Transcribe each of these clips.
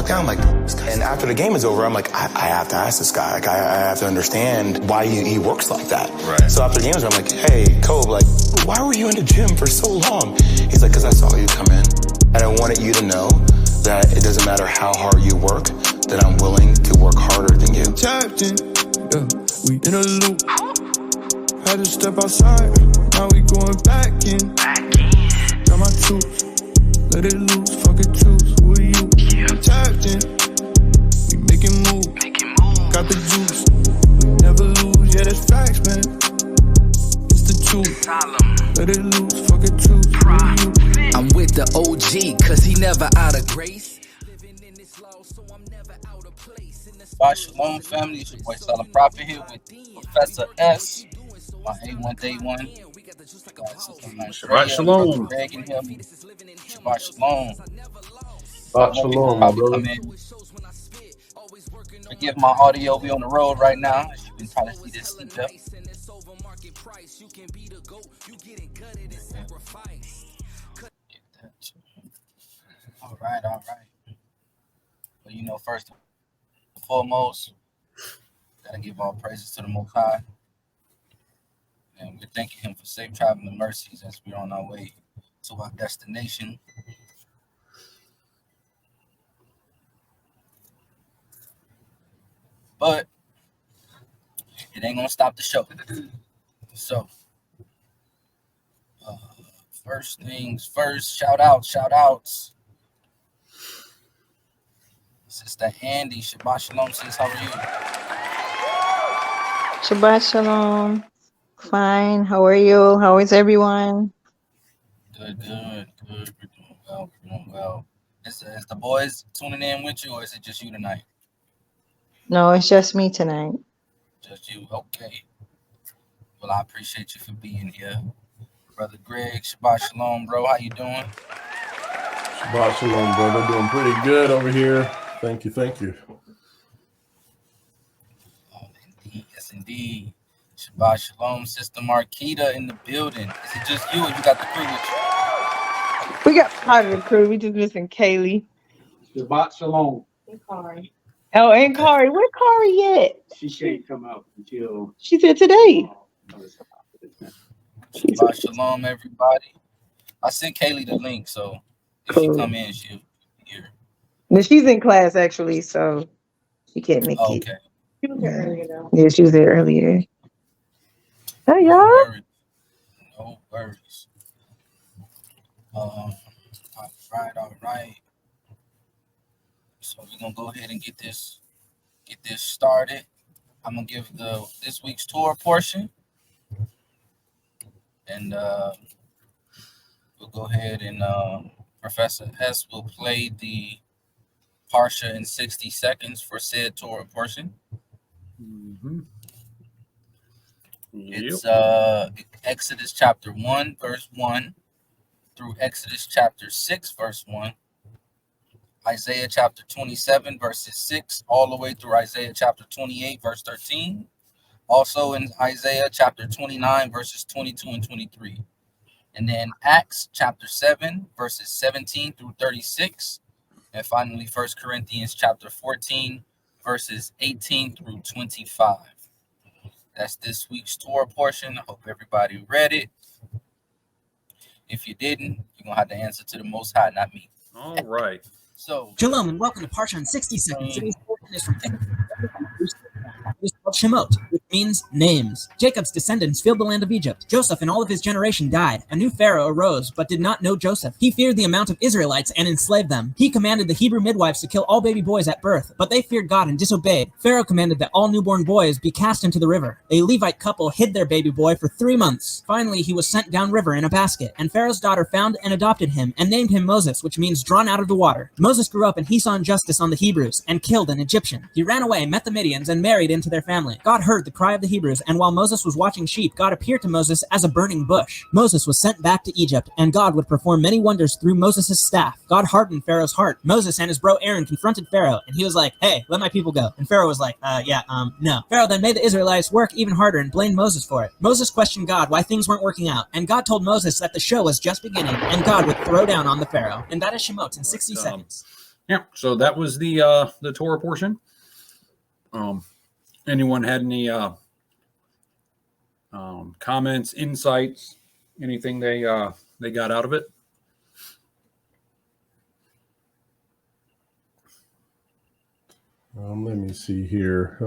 down. I'm like, and after the game is over, I'm like, I have to ask this guy. Like, I have to understand why he works like that. Right. So after the game is over, I'm like, hey, Kobe, like, why were you in the gym for so long? He's like, because I saw you come in, and I wanted you to know that it doesn't matter how hard you work, that I'm willing to work harder than you. Tapped in, yeah, we in a loop. Had to step outside, now we going back in. Got my troops, let it loose, fuck it truth. Who are you? Tapped in, we making moves. Got the juice, we never lose. Yeah, that's facts, man. It's the truth. Let it loose, fuck it truth. Who are you? I'm with the OG, cause he never out of grace. Shabbat Shalom, family. It's your boy Solid Prophet here with Professor S. My A1 Day 1. Shabbat Shalom. Greg in here. Shabbat Shalom. Shabbat Shalom, my brother. Forgive my audio. We on the road right now. As you can probably see this sleep up. All right. Well, you know, first and foremost, gotta give all praises to the Most High. And we're thanking him for safe travel and mercies as we're on our way to our destination. But it ain't gonna stop the show. So, first things first, shout outs. Sister Andy, Shabbat Shalom, sis, how are you? Shabbat Shalom. Fine. How are you? How is everyone? Good. We're doing well. Is the boys tuning in with you, or is it just you tonight? No, it's just me tonight. Just you, okay. Well, I appreciate you for being here. Brother Greg, Shabbat Shalom, bro. How you doing? Shabbat Shalom, brother. Doing pretty good over here. Thank you. Oh, indeed. Yes, indeed. Shabbat Shalom, Sister Marquita in the building. Is it just you, or you got the crew with you? We got part of the crew. We just missing Kaylee. Shabbat Shalom. And Kari. Oh, and Kari. Where Kari at? She can't come out until... She said today. Shabbat Shalom, everybody. I sent Kaylee the link, so if she come in, she'll hear. No, she's in class, actually, so she can't make it. Okay. She was there earlier, though. Yeah, she was there earlier. Hey, y'all. No worries. All right. So we're gonna go ahead and get this started. I'm gonna give this week's tour portion, and we'll go ahead and Professor S will play the Parsha in 60 seconds for said Torah portion. Mm-hmm. It's Exodus chapter 1, verse 1 through Exodus chapter 6, verse 1. Isaiah chapter 27, verses 6, all the way through Isaiah chapter 28, verse 13. Also in Isaiah chapter 29, verses 22 and 23. And then Acts chapter 7, verses 17 through 36. And finally, 1 Corinthians chapter 14, verses 18 through 25. That's this week's Torah portion. I hope everybody read it. If you didn't, you're going to have to answer to the Most High, not me. All right. So, Shalom and welcome to Parsha in 60 seconds. Today's portion is from is called Shemot, which means names. Jacob's descendants filled the land of Egypt. Joseph and all of his generation died. A new Pharaoh arose, but did not know Joseph. He feared the amount of Israelites and enslaved them. He commanded the Hebrew midwives to kill all baby boys at birth, but they feared God and disobeyed. Pharaoh commanded that all newborn boys be cast into the river. A Levite couple hid their baby boy for 3 months. Finally, he was sent downriver in a basket, and Pharaoh's daughter found and adopted him and named him Moses, which means drawn out of the water. Moses grew up and he saw injustice on the Hebrews and killed an Egyptian. He ran away, met the Midians, and married into their family. God heard the cry of the Hebrews, and while Moses was watching sheep, God appeared to Moses as a burning bush. Moses was sent back to Egypt, and God would perform many wonders through Moses' staff. God hardened Pharaoh's heart. Moses and his bro Aaron confronted Pharaoh, and he was like, "Hey, let my people go." And Pharaoh was like, no. Pharaoh then made the Israelites work even harder and blamed Moses for it. Moses questioned God why things weren't working out, and God told Moses that the show was just beginning, and God would throw down on the Pharaoh. And that is Shemot in 60 seconds. Yeah. So that was the Torah portion. Anyone had any comments, insights, anything they got out of it? Let me see here.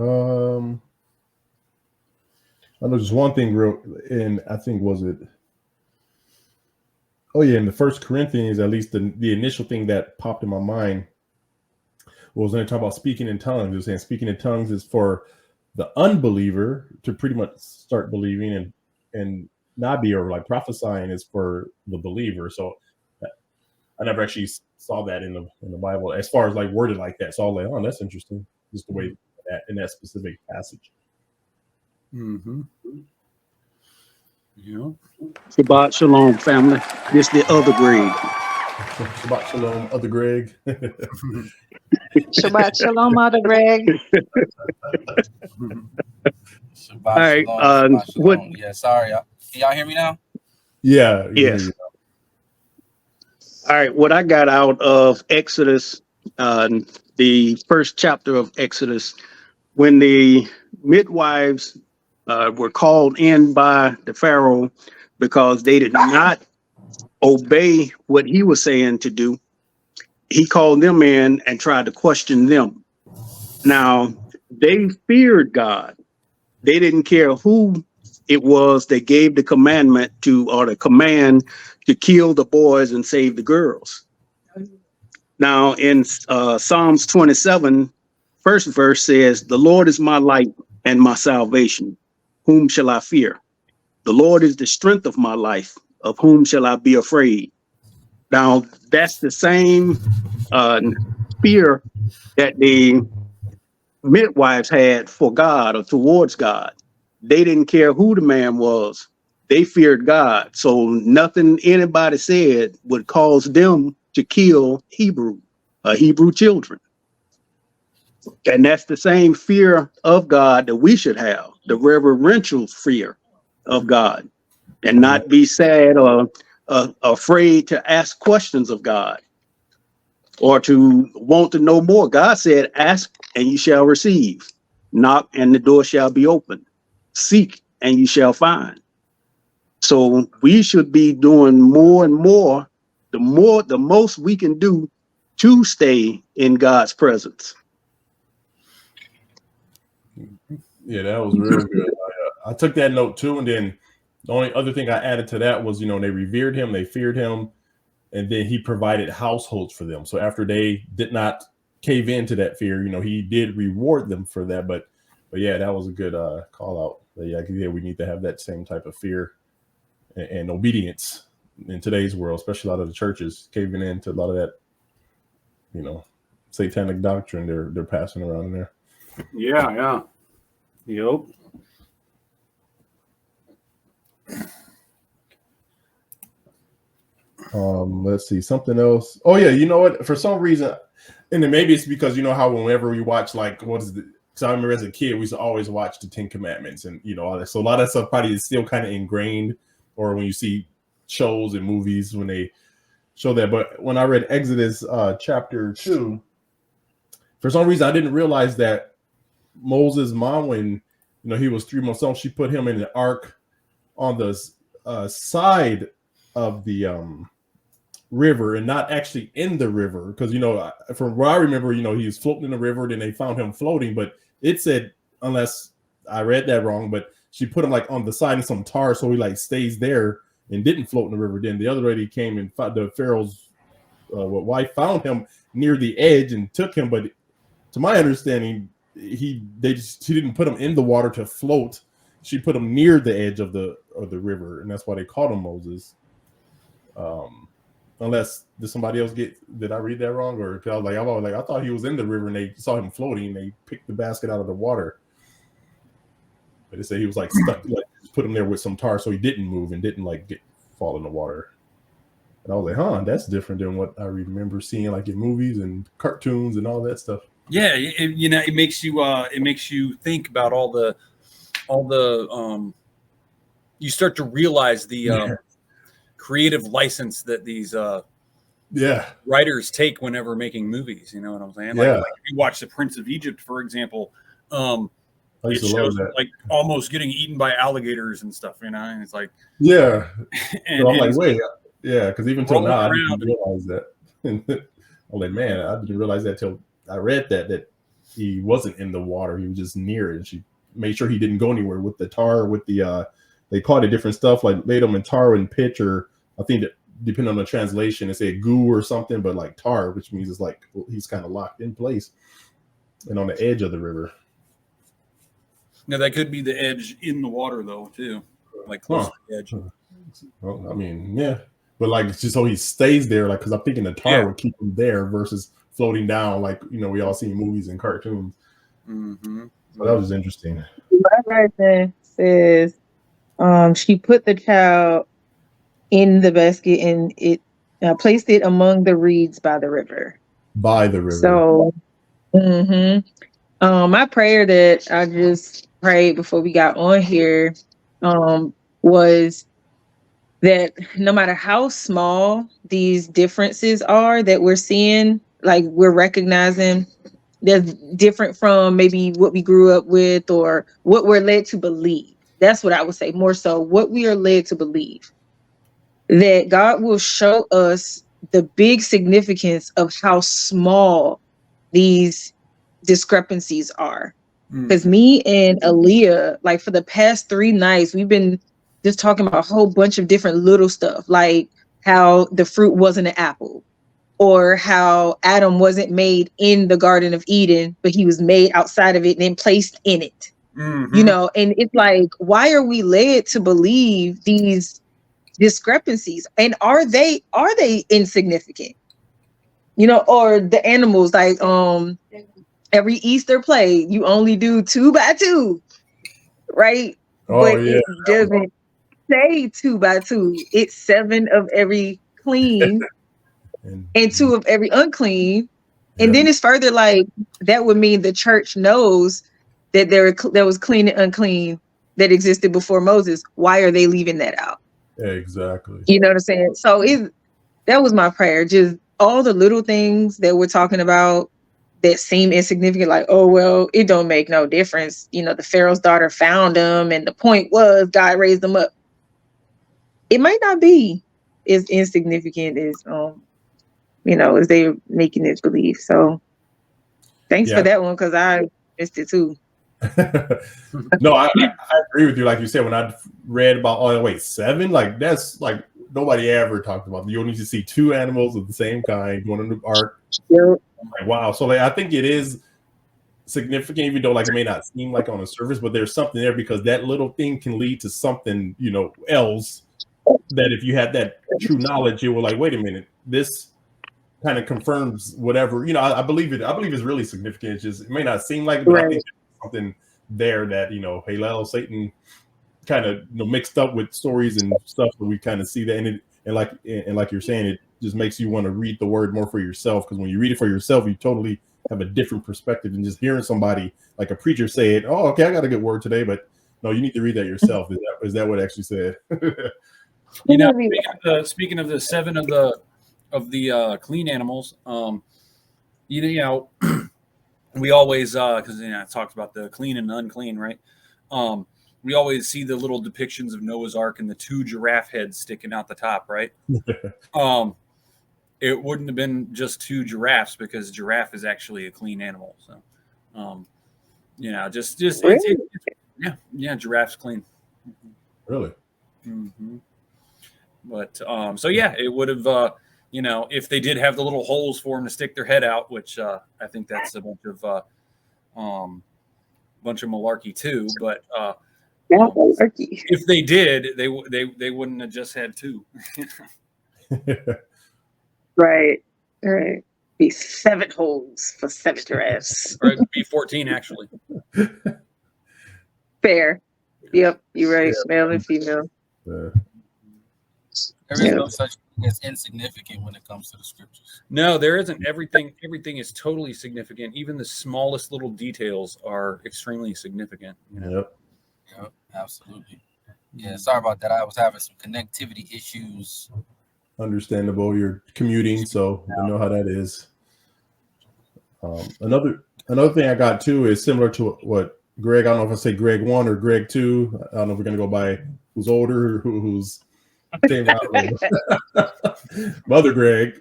I know just one thing real, and I think was it. Oh yeah, in the First Corinthians, at least the initial thing that popped in my mind was when they talk about speaking in tongues. It was saying speaking in tongues is for the unbeliever to pretty much start believing, and not be, or like prophesying is for the believer. So I never actually saw that in the Bible as far as like worded like that. So I was like, oh, that's interesting, just the way that in that specific passage. Mm-hmm. Yeah. Shabbat Shalom, family. This the other grade. Shabbat Shalom, other Greg. Shabbat Shalom, Mother Greg. Shabbat All right, shalom, Shabbat what- shalom. Yeah, sorry. Can y'all hear me now? Yeah. Yes. All right, what I got out of Exodus, the first chapter of Exodus, when the midwives were called in by the Pharaoh because they did not obey what he was saying to do, he called them in and tried to question them. Now, they feared God. They didn't care who it was that gave the commandment to, or the command to kill the boys and save the girls. Now, in Psalms 27, first verse says, "The Lord is my light and my salvation. Whom shall I fear? The Lord is the strength of my life. Of whom shall I be afraid?" Now, that's the same fear that the midwives had for God or towards God. They didn't care who the man was. They feared God. So nothing anybody said would cause them to kill Hebrew children. And that's the same fear of God that we should have, the reverential fear of God, and not be sad or afraid to ask questions of God or to want to know more. God said, "Ask and you shall receive. Knock and the door shall be opened. Seek and you shall find." So we should be doing more and more, the most we can do to stay in God's presence. Yeah, that was real good. I took that note too, and then the only other thing I added to that was, they revered him, they feared him, and then he provided households for them. So after they did not cave into that fear, he did reward them for that. But yeah, that was a good call out. But yeah, we need to have that same type of fear and obedience in today's world, especially a lot of the churches caving into a lot of that, satanic doctrine they're passing around in there. Yeah. Yep. Let's see, something else. Oh yeah, you know what? For some reason, and then maybe it's because how whenever we watch, like, what is the? Because I remember as a kid we used to always watch the Ten Commandments and all that. So a lot of that stuff probably is still kind of ingrained, or when you see shows and movies when they show that. But when I read Exodus chapter 2, for some reason I didn't realize that Moses' mom, when he was 3 months old, she put him in the ark on the side of the river and not actually in the river, because from what I remember, he was floating in the river, then they found him floating, but it said, unless I read that wrong, but she put him like on the side of some tar so he like stays there and didn't float in the river. Then the other lady came and the Pharaoh's wife found him near the edge and took him, but to my understanding she didn't put him in the water to float. She put him near the edge of the river, and that's why they called him Moses. Unless did somebody else did I read that wrong? Or I was like, I thought he was in the river and they saw him floating and they picked the basket out of the water. But they say he was like stuck, like put him there with some tar so he didn't move and didn't like fall in the water. And I was like, that's different than what I remember seeing like in movies and cartoons and all that stuff. Yeah, it makes you think about all the you start to realize the creative license that these writers take whenever making movies. You know what I'm saying? Yeah. Like if you watch The Prince of Egypt, for example, I it used to love shows that. like almost getting eaten by alligators and stuff. You know, and it's like Yeah. and, So I'm and like, he's wait, yeah, because even till rolling now I around. didn't realize that. I'm like, man, I didn't realize that till I read that he wasn't in the water; he was just near it. And she made sure he didn't go anywhere with the tar, with the they called it different stuff, like made them in tar and pitch, or I think that depending on the translation, they say goo or something, but like tar, which means it's like he's kind of locked in place and on the edge of the river. Now that could be the edge in the water though, too, like close to the edge. Well, I mean, yeah, but like it's just so he stays there, like because I'm thinking the tar would keep him there versus floating down, like we all see in movies and cartoons. Mm-hmm. So that was interesting. My version says, she put the child in the basket and it placed it among the reeds by the river. By the river. So, my prayer that I just prayed before we got on here was that no matter how small these differences are that we're seeing, like we're recognizing that's different from maybe what we grew up with or what we're led to believe. That's what I would say, more so what we are led to believe. That God will show us the big significance of how small these discrepancies are. Because me and Aaliyah, like for the past 3 nights, we've been just talking about a whole bunch of different little stuff, like how the fruit wasn't an apple, or how Adam wasn't made in the Garden of Eden, but he was made outside of it and then placed in it. You know, and it's like, why are we led to believe these discrepancies? And are they insignificant? You know, or the animals, like every Easter play, you only do 2 by 2, right? Oh, but yeah. it doesn't say 2 by 2. It's 7 of every clean and 2 of every unclean. And then it's further like that would mean the church knows that there was clean and unclean that existed before Moses. Why are they leaving that out? Yeah, exactly. You know what I'm saying? So that was my prayer. Just all the little things that we're talking about that seem insignificant, like, oh, well, it don't make no difference. You know, the Pharaoh's daughter found him and the point was God raised them up. It might not be as insignificant as, as they're making it believe. So thanks for that one, because I missed it too. No, I agree with you. Like you said, when I read about 7, like that's like nobody ever talked about. You only need to see 2 animals of the same kind going in the ark. Like, wow. So like I think it is significant, even though like it may not seem like on the surface, but there's something there because that little thing can lead to something, else that if you had that true knowledge, you were like, wait a minute, this kind of confirms whatever. I believe it. I believe it's really significant. It's just it may not seem like it, but I think there's something there that Halal Satan kind of mixed up with stories and stuff that we kind of see that and like you're saying, it just makes you want to read the word more for yourself, because when you read it for yourself, you totally have a different perspective than just hearing somebody like a preacher say it. Oh, okay, I got a good word today, but no, you need to read that yourself. Is that what it actually said? Speaking of the 7 of the clean animals, we always because it talks about the clean and unclean, right? We always see the little depictions of Noah's Ark and the 2 giraffe heads sticking out the top, right? It wouldn't have been just 2 giraffes, because giraffe is actually a clean animal. So, really? Giraffe's clean. Really? Mm-hmm. But so yeah, it would have if they did have the little holes for them to stick their head out, which I think that's a bunch of malarkey too. But if they did, they wouldn't have just had 2. Right. Be 7 holes for 7 giraffes. Or it'd be 14 actually. Fair. Yep, you're right. Male and female. There is no such thing as insignificant when it comes to the scriptures. No, there isn't. Everything is totally significant. Even the smallest little details are extremely significant. Yep, absolutely. Yeah, sorry about that. I was having some connectivity issues Understandable. You're commuting, so you know how that is. Another thing I got too is similar to what Greg. I don't know if I say Greg 1 or Greg 2. I don't know if we're gonna go by who's older, who's same. I don't know. Mother Greg.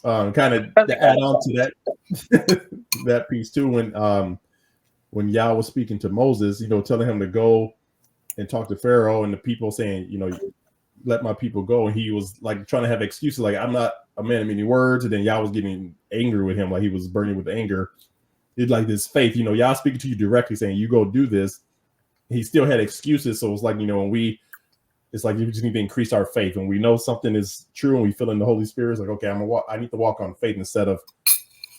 Kind of to add on to that that piece too. When Yah was speaking to Moses, telling him to go and talk to Pharaoh, and the people saying, let my people go, and he was like trying to have excuses, like I'm not a man of many words, and then Yah was getting angry with him, like he was burning with anger. It's like this faith, Yah speaking to you directly, saying you go do this. He still had excuses, so it's like it's like you just need to increase our faith, and we know something is true, and we feel in the Holy Spirit. It's like, okay, I need to walk on faith instead of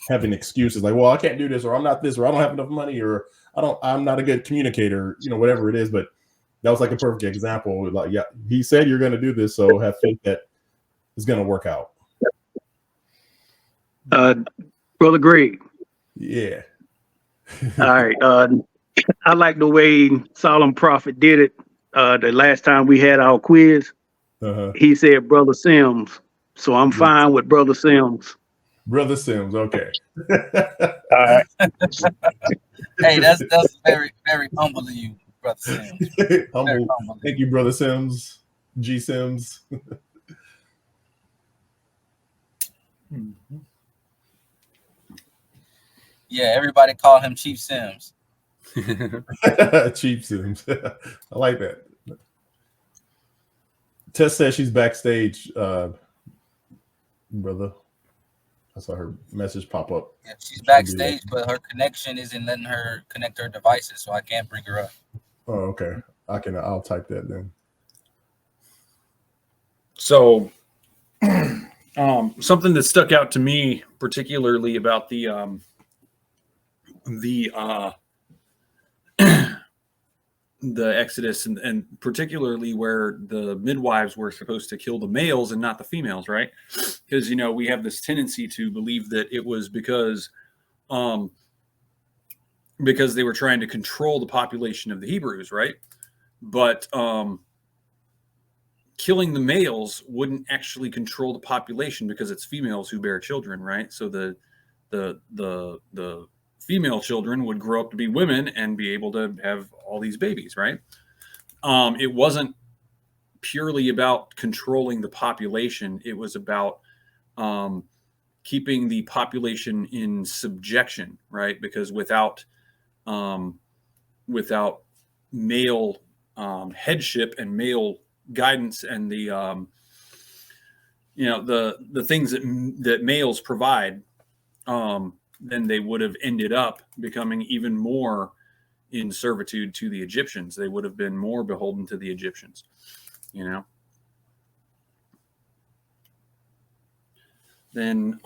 having excuses like, well, I can't do this, or I'm not this, or I don't have enough money, or I'm not a good communicator, whatever it is. But that was like a perfect example. Like, yeah, he said you're going to do this, so have faith that it's going to work out. Brother Greg. Yeah. All right. I like the way Solemn Prophet did it. The last time we had our quiz, he said Brother Sims. So I'm fine with Brother Sims. Brother Sims, okay. All right. Hey, that's very, very humble of you, Brother Sims. Humble. Thank you, Brother Sims. G Sims. Yeah, everybody call him Chief Sims. Chief Sims. I like that. Tess says she's backstage, brother. I saw her message pop up. Yeah, she's backstage, but her connection isn't letting her connect her devices, so I can't bring her up. Oh, okay. I'll type that then. So, something that stuck out to me particularly about the Exodus, and particularly where the midwives were supposed to kill the males and not the females, right? Because we have this tendency to believe that it was because they were trying to control the population of the Hebrews, right? But killing the males wouldn't actually control the population because it's females who bear children, right? So the female children would grow up to be women and be able to have all these babies, right? It wasn't purely about controlling the population. It was about keeping the population in subjection, right? Because without male headship and male guidance and the things that males provide, then they would have ended up becoming even more in servitude to the Egyptians. They would have been more beholden to the Egyptians, Then,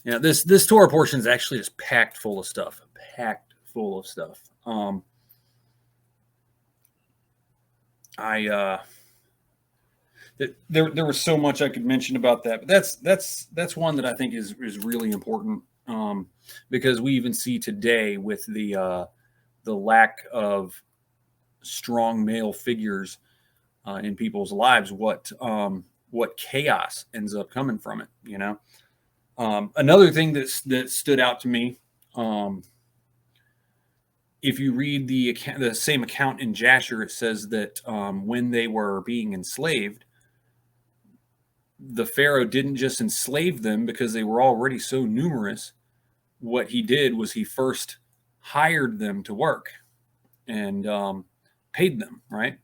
this Torah portion is actually just packed full of stuff. There was so much I could mention about that, but that's one that I think is really important, because we even see today with the lack of strong male figures in people's lives, what chaos ends up coming from it. Another thing that stood out to me, if you read the same account in Jasher, it says that when they were being enslaved, the Pharaoh didn't just enslave them because they were already so numerous. What he did was he first hired them to work and paid them, right?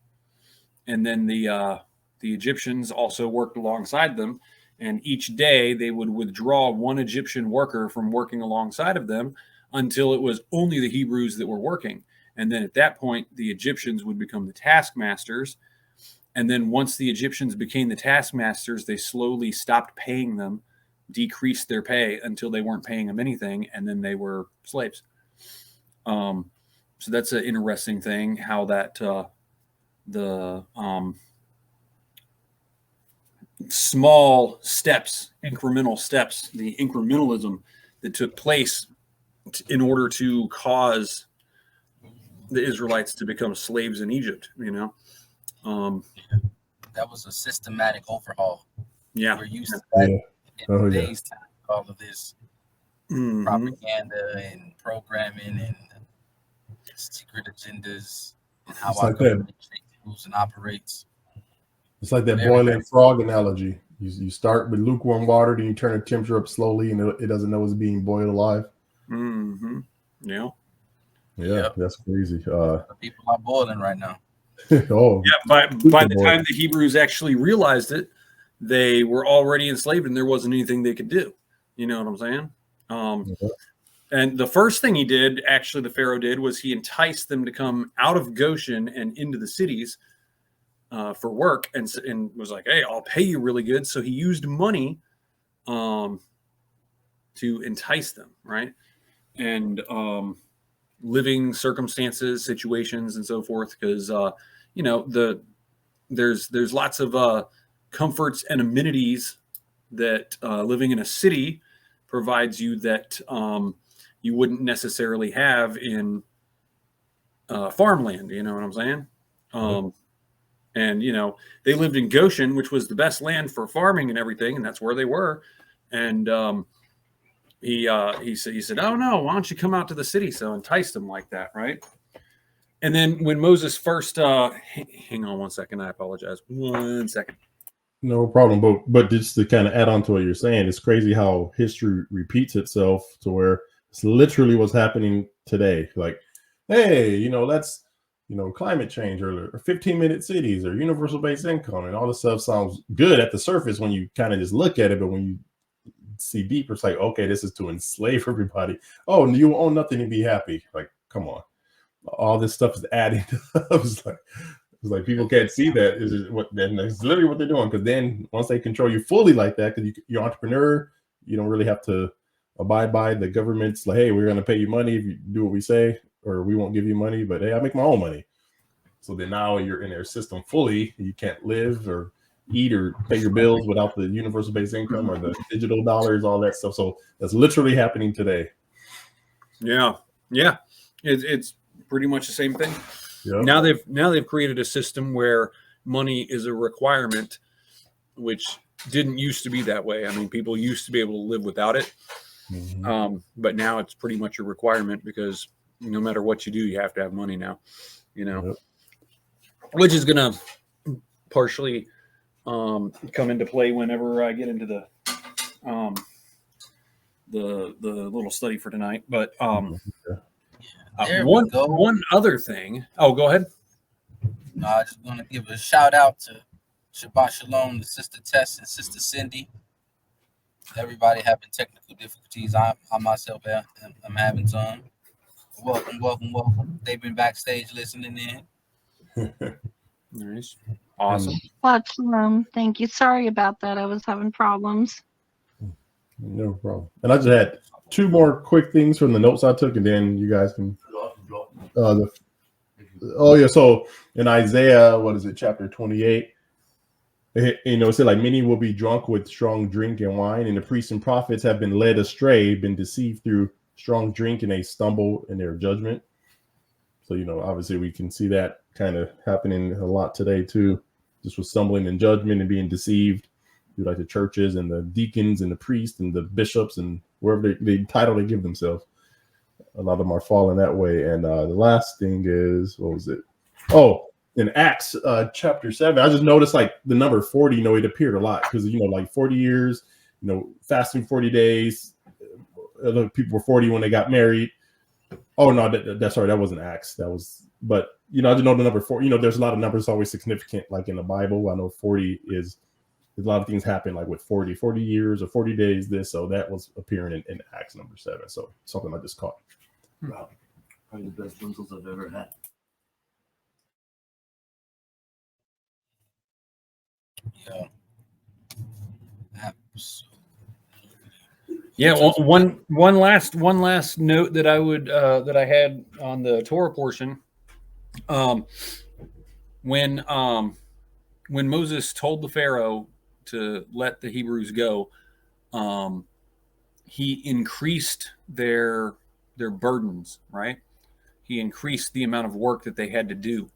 And then the Egyptians also worked alongside them. And each day they would withdraw one Egyptian worker from working alongside of them until it was only the Hebrews that were working. And then at that point, the Egyptians would become the taskmasters. And then once the Egyptians became the taskmasters, they slowly stopped paying them, decreased their pay until they weren't paying them anything, and then they were slaves. So that's an interesting thing, how that the small steps, incremental steps, the incrementalism that took place in order to cause the Israelites to become slaves in Egypt, that was a systematic overhaul. Yeah. We're used to that in Yeah. today's time. All of this Mhm. propaganda and programming and secret agendas and how It's our like that. government moves and operates. It's like that Very, boiling very- frog analogy. You start with lukewarm water, then you turn the temperature up slowly, and it doesn't know it's being boiled alive. Mm-hmm. Yeah. Yeah, Yep. that's crazy. The people are boiling right now. Oh, Yeah. By the boy. time the Hebrews actually realized it, they were already enslaved, and there wasn't anything they could do. You know what I'm saying? Yeah. And the first thing he did, actually, the Pharaoh did, was he enticed them to come out of Goshen and into the cities for work, and was like, "Hey, I'll pay you really good." So he used money to entice them, right? And living circumstances, situations, and so forth, because you know there's lots of comforts and amenities that living in a city provides you that you wouldn't necessarily have in farmland. You know what I'm saying? And you know, they lived in Goshen, which was the best land for farming and everything, and that's where they were. And he said, "Oh no, why don't you come out to the city?" So enticed them like that, right? And then when Moses first, hang on one second, I apologize. 1 second. No problem. But just to kind of add on to what you're saying, it's crazy how history repeats itself to where it's literally what's happening today. Like, hey, let's climate change or 15-minute cities or universal basic income, and all this stuff sounds good at the surface when you kind of just look at it, but when you see deeper, it's like, okay, this is to enslave everybody. Oh, you own nothing and be happy. Like, come on. All this stuff is adding up. It's like people can't see that. That's literally what they're doing. Because then once they control you fully like that, because you're an entrepreneur, you don't really have to abide by the government's like, hey, we're going to pay you money if you do what we say, or we won't give you money, but hey, I make my own money. So then now you're in their system fully. You can't live or eat or pay your bills without the universal basic income or the digital dollars, all that stuff. So that's literally happening today. Yeah. It's pretty much the same thing. Yep. Now they've created a system where money is a requirement, which didn't used to be that way. I mean, people used to be able to live without it, but now it's pretty much a requirement because no matter what you do, you have to have money now. Yep. Which is gonna partially come into play whenever I get into the little study for tonight. But one other thing. Oh, go ahead. No, I just want to give a shout out to Shabbat Shalom, to Sister Tess and Sister Cindy. Everybody having technical difficulties. I myself am having some. Welcome. They've been backstage listening in. Nice. Awesome. Thank you. Sorry about that. I was having problems. No problem. And I just had two more quick things from the notes I took, and then you guys can. So in Isaiah, what is it, chapter 28? It said, like, many will be drunk with strong drink and wine, and the priests and prophets have been led astray, been deceived through strong drink, and they stumble in their judgment. So, obviously we can see that kind of happening a lot today too, just with stumbling in judgment and being deceived through like the churches and the deacons and the priests and the bishops and wherever the title they give themselves. A lot of them are falling that way. And the last thing is, what was it? Oh, in Acts chapter 7, I just noticed like the number 40, it appeared a lot because, like 40 years, fasting 40 days. People were 40 when they got married. Oh, no, that's sorry. That wasn't Acts. That was, but, I just know the number 4, there's a lot of numbers always significant, like in the Bible. I know 40 is, a lot of things happen like with 40 years or 40 days, this. So that was appearing in Acts number 7. So something I just caught. Wow. Probably the best whistles I've ever had. Yeah. Absolutely. Yeah. One last note that I would that I had on the Torah portion. When Moses told the Pharaoh to let the Hebrews go, he increased their burdens, right? He increased the amount of work that they had to do.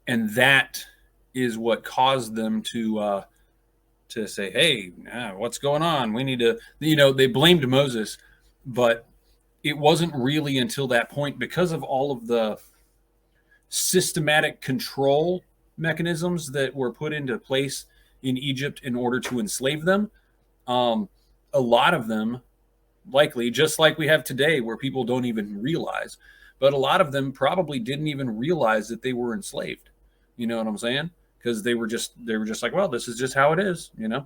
And that is what caused them to say, hey, what's going on? We need to, they blamed Moses, but it wasn't really until that point, because of all of the systematic control mechanisms that were put into place in Egypt in order to enslave them. A lot of them, likely, just like we have today, where people don't even realize, but a lot of them probably didn't even realize that they were enslaved. You know what I'm saying? Because they were just like, well, this is just how it is. This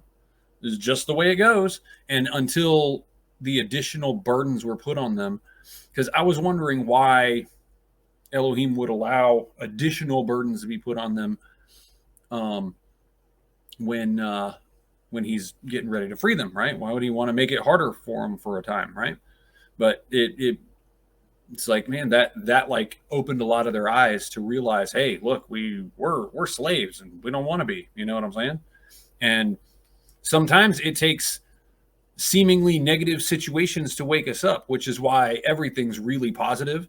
is just the way it goes. And until the additional burdens were put on them, because I was wondering why Elohim would allow additional burdens to be put on them when he's getting ready to free them, right? Why would he want to make it harder for them for a time, right? But it's like, man, that like opened a lot of their eyes to realize, hey, look, we're slaves and we don't want to be. You know what I'm saying? And sometimes it takes seemingly negative situations to wake us up, which is why everything's really positive,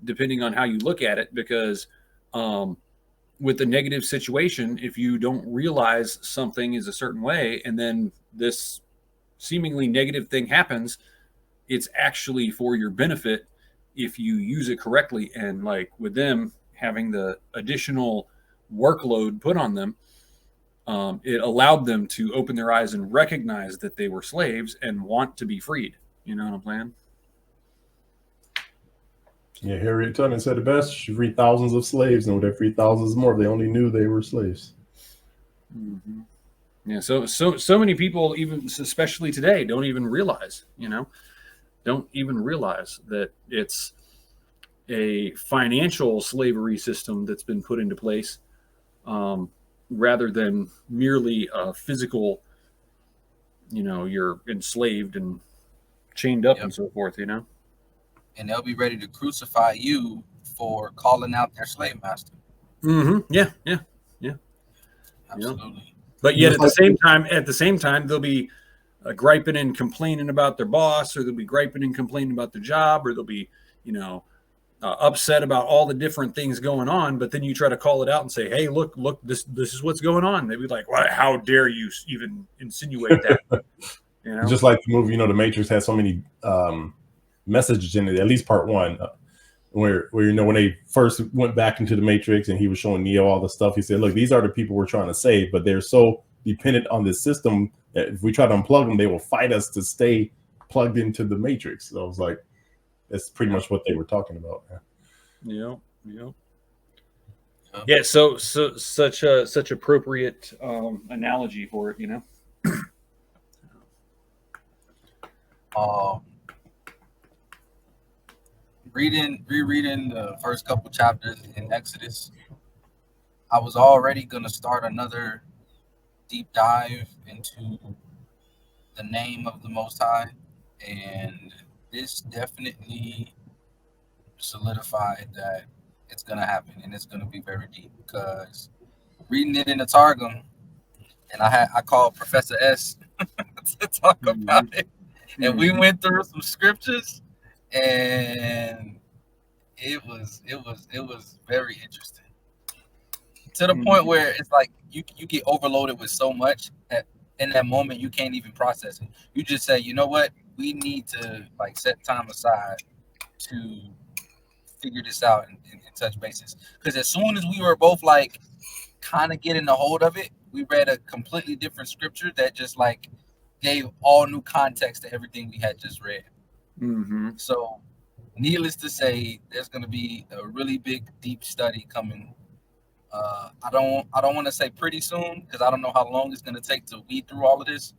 depending on how you look at it. Because with the negative situation, if you don't realize something is a certain way, and then this seemingly negative thing happens, it's actually for your benefit if you use it correctly. And like with them having the additional workload put on them, it allowed them to open their eyes and recognize that they were slaves and want to be freed. You know what I'm saying? Yeah, Harriet Tubman said it best. She freed thousands of slaves, and would have freed thousands more if they only knew they were slaves. Mm-hmm. Yeah, so many people, even especially today, don't even realize, don't even realize that it's a financial slavery system that's been put into place, rather than merely a physical, you're enslaved and chained up and so forth, And they'll be ready to crucify you for calling out their slave master. Mm-hmm. Yeah. Absolutely. But yet at the same time, they'll be griping and complaining about their boss, or they'll be griping and complaining about their job, or they'll be, upset about all the different things going on. But then you try to call it out and say, hey, look, this is what's going on. They'd be like, well, how dare you even insinuate that? Just like the movie, The Matrix has so many messages in it, at least part one, where when they first went back into the Matrix and he was showing Neo all the stuff, he said, look, these are the people we're trying to save, but they're so dependent on this system that if we try to unplug them, they will fight us to stay plugged into the Matrix. So I was like, that's pretty much what they were talking about. Yeah. Yeah, so such appropriate analogy for it, Rereading the first couple chapters in Exodus, I was already gonna start another deep dive into the name of the Most High, and this definitely solidified that it's gonna happen, and it's gonna be very deep. Because reading it in the Targum, and I called Professor S to talk about it, and we went through some scriptures, and it was very interesting, to the point where it's like you get overloaded with so much that in that moment you can't even process it. You just say, you know what, we need to like set time aside to figure this out and touch bases. Because as soon as we were both like kind of getting a hold of it, we read a completely different scripture that just like gave all new context to everything we had just read. Mm-hmm. So needless to say, there's going to be a really big, deep study coming. I don't want to say pretty soon, because I don't know how long it's going to take to weed through all of this.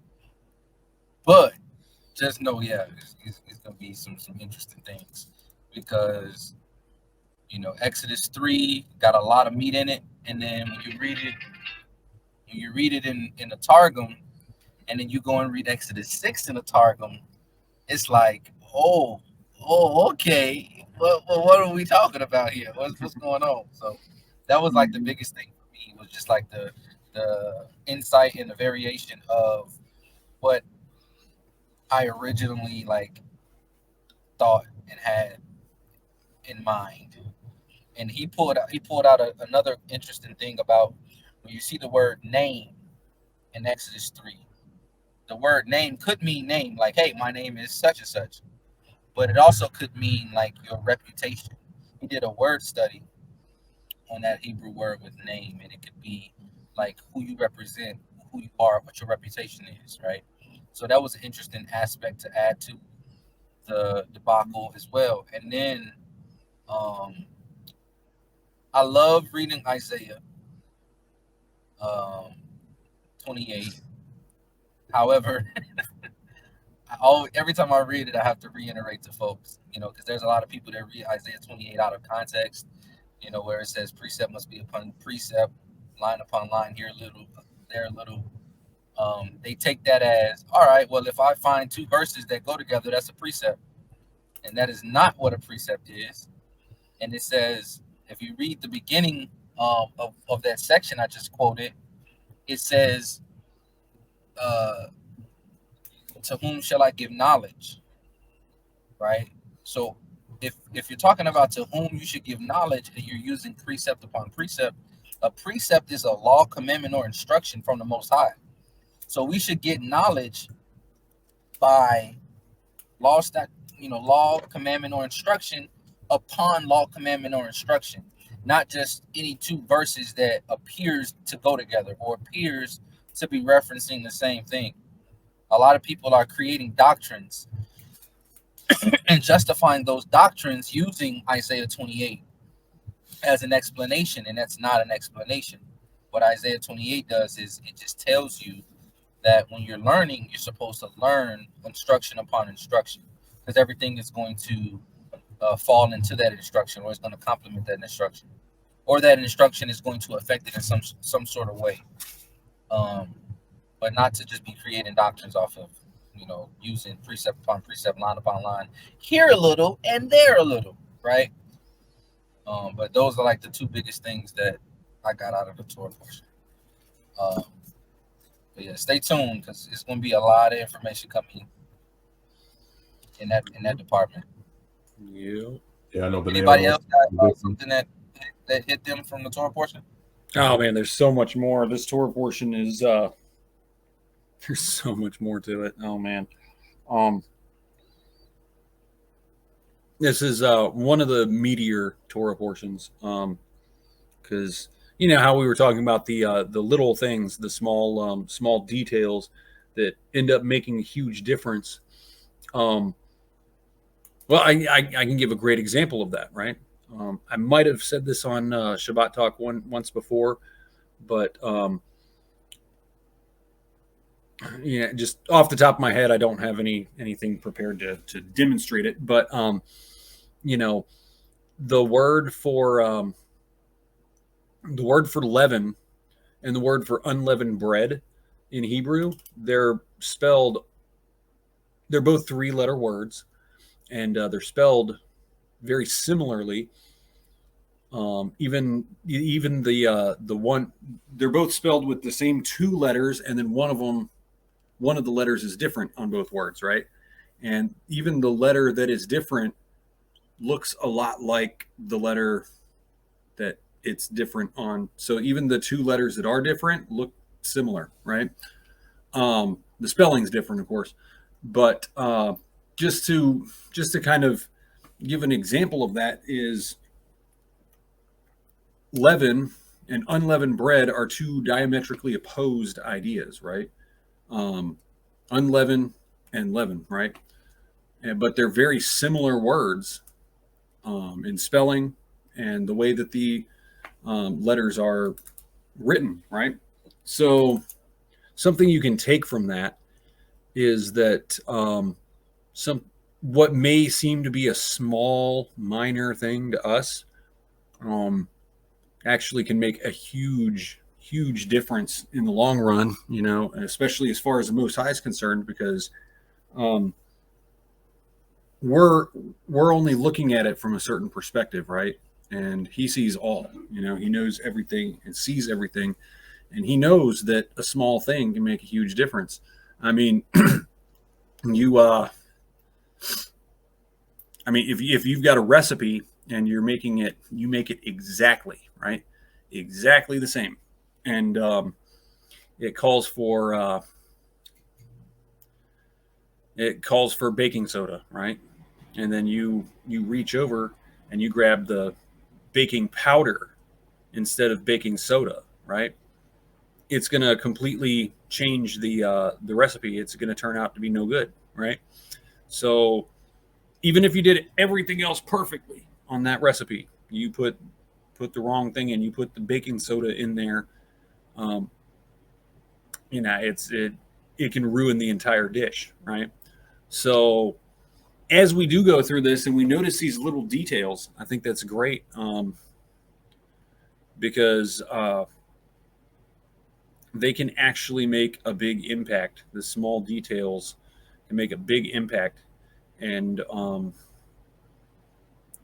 But just know, it's going to be some interesting things, because Exodus 3 got a lot of meat in it, and then when you read it in the Targum, and then you go and read Exodus 6 in the Targum, it's like, oh, okay. What are we talking about here? What's going on? So that was like the biggest thing for me, was just like the insight and the variation of what I originally like thought and had in mind. And he pulled out another interesting thing about when you see the word name in Exodus 3. The word name could mean name, like, hey, my name is such and such, but it also could mean like your reputation. He did a word study on that Hebrew word with name, and it could be like who you represent, who you are, what your reputation is, right? So that was an interesting aspect to add to the debacle as well. And then I love reading Isaiah 28. However, every time I read it, I have to reiterate to folks, because there's a lot of people that read Isaiah 28 out of context, where it says precept must be upon precept, line upon line, here a little, there a little. They take that as, all right, well, if I find two verses that go together, that's a precept. And that is not what a precept is. And it says, if you read the beginning of that section I just quoted, it says, to whom shall I give knowledge? Right? So if you're talking about to whom you should give knowledge and you're using precept upon precept, a precept is a law, commandment, or instruction from the Most High. So we should get knowledge by law, commandment, or instruction upon law, commandment, or instruction, not just any two verses that appears to go together or appears to be referencing the same thing. A lot of people are creating doctrines and justifying those doctrines using Isaiah 28 as an explanation, and that's not an explanation. What Isaiah 28 does is it just tells you that when you're learning, you're supposed to learn instruction upon instruction, because everything is going to fall into that instruction, or it's going to complement that instruction, or that instruction is going to affect it in some sort of way. But not to just be creating doctrines off of, using precept upon precept, line upon line, here a little and there a little, right? But those are like the two biggest things that I got out of the Torah portion. But yeah, stay tuned, because it's going to be a lot of information coming in that department. Yeah, I know. Anybody else got something that hit them from the Torah portion? Oh man, there's so much more. This Torah portion is there's so much more to it. Oh man. This is one of the meatier Torah portions, because you know how we were talking about the little things, the small details that end up making a huge difference. Well, I can give a great example of that, right? I might have said this on Shabbat Talk once before, but yeah, just off the top of my head, I don't have anything prepared to demonstrate it. But you know, the word for leaven and the word for unleavened bread in Hebrew, they're both 3-letter words, and they're spelled very similarly. Even the one, they're both spelled with the same 2 letters, and then one of the letters is different on both words, right? And even the letter that is different looks a lot like the letter that it's different on. So even the 2 letters that are different look similar, right? The spelling's different, of course, but just to kind of give an example of that is leaven and unleavened bread are 2 diametrically opposed ideas, right? Unleavened and leaven, right? But they're very similar words in spelling and the way that the letters are written, right? So something you can take from that is that what may seem to be a small, minor thing to us actually can make a huge difference in the long run, you know, and especially as far as the Most High is concerned, because we're only looking at it from a certain perspective, right? And he sees all, you know, he knows everything and sees everything, and he knows that a small thing can make a huge difference. I mean, if you've got a recipe and you make it exactly right, exactly the same, and it calls for baking soda, right? And then you reach over and you grab the baking powder instead of baking soda, right? It's going to completely change the recipe. It's going to turn out to be no good, right? So even if you did everything else perfectly on that recipe, you put the wrong thing in, you put the baking soda in there, it can ruin the entire dish, right? So as we do go through this and we notice these little details, I think that's great, because they can actually make a big impact. The small details can make a big impact, and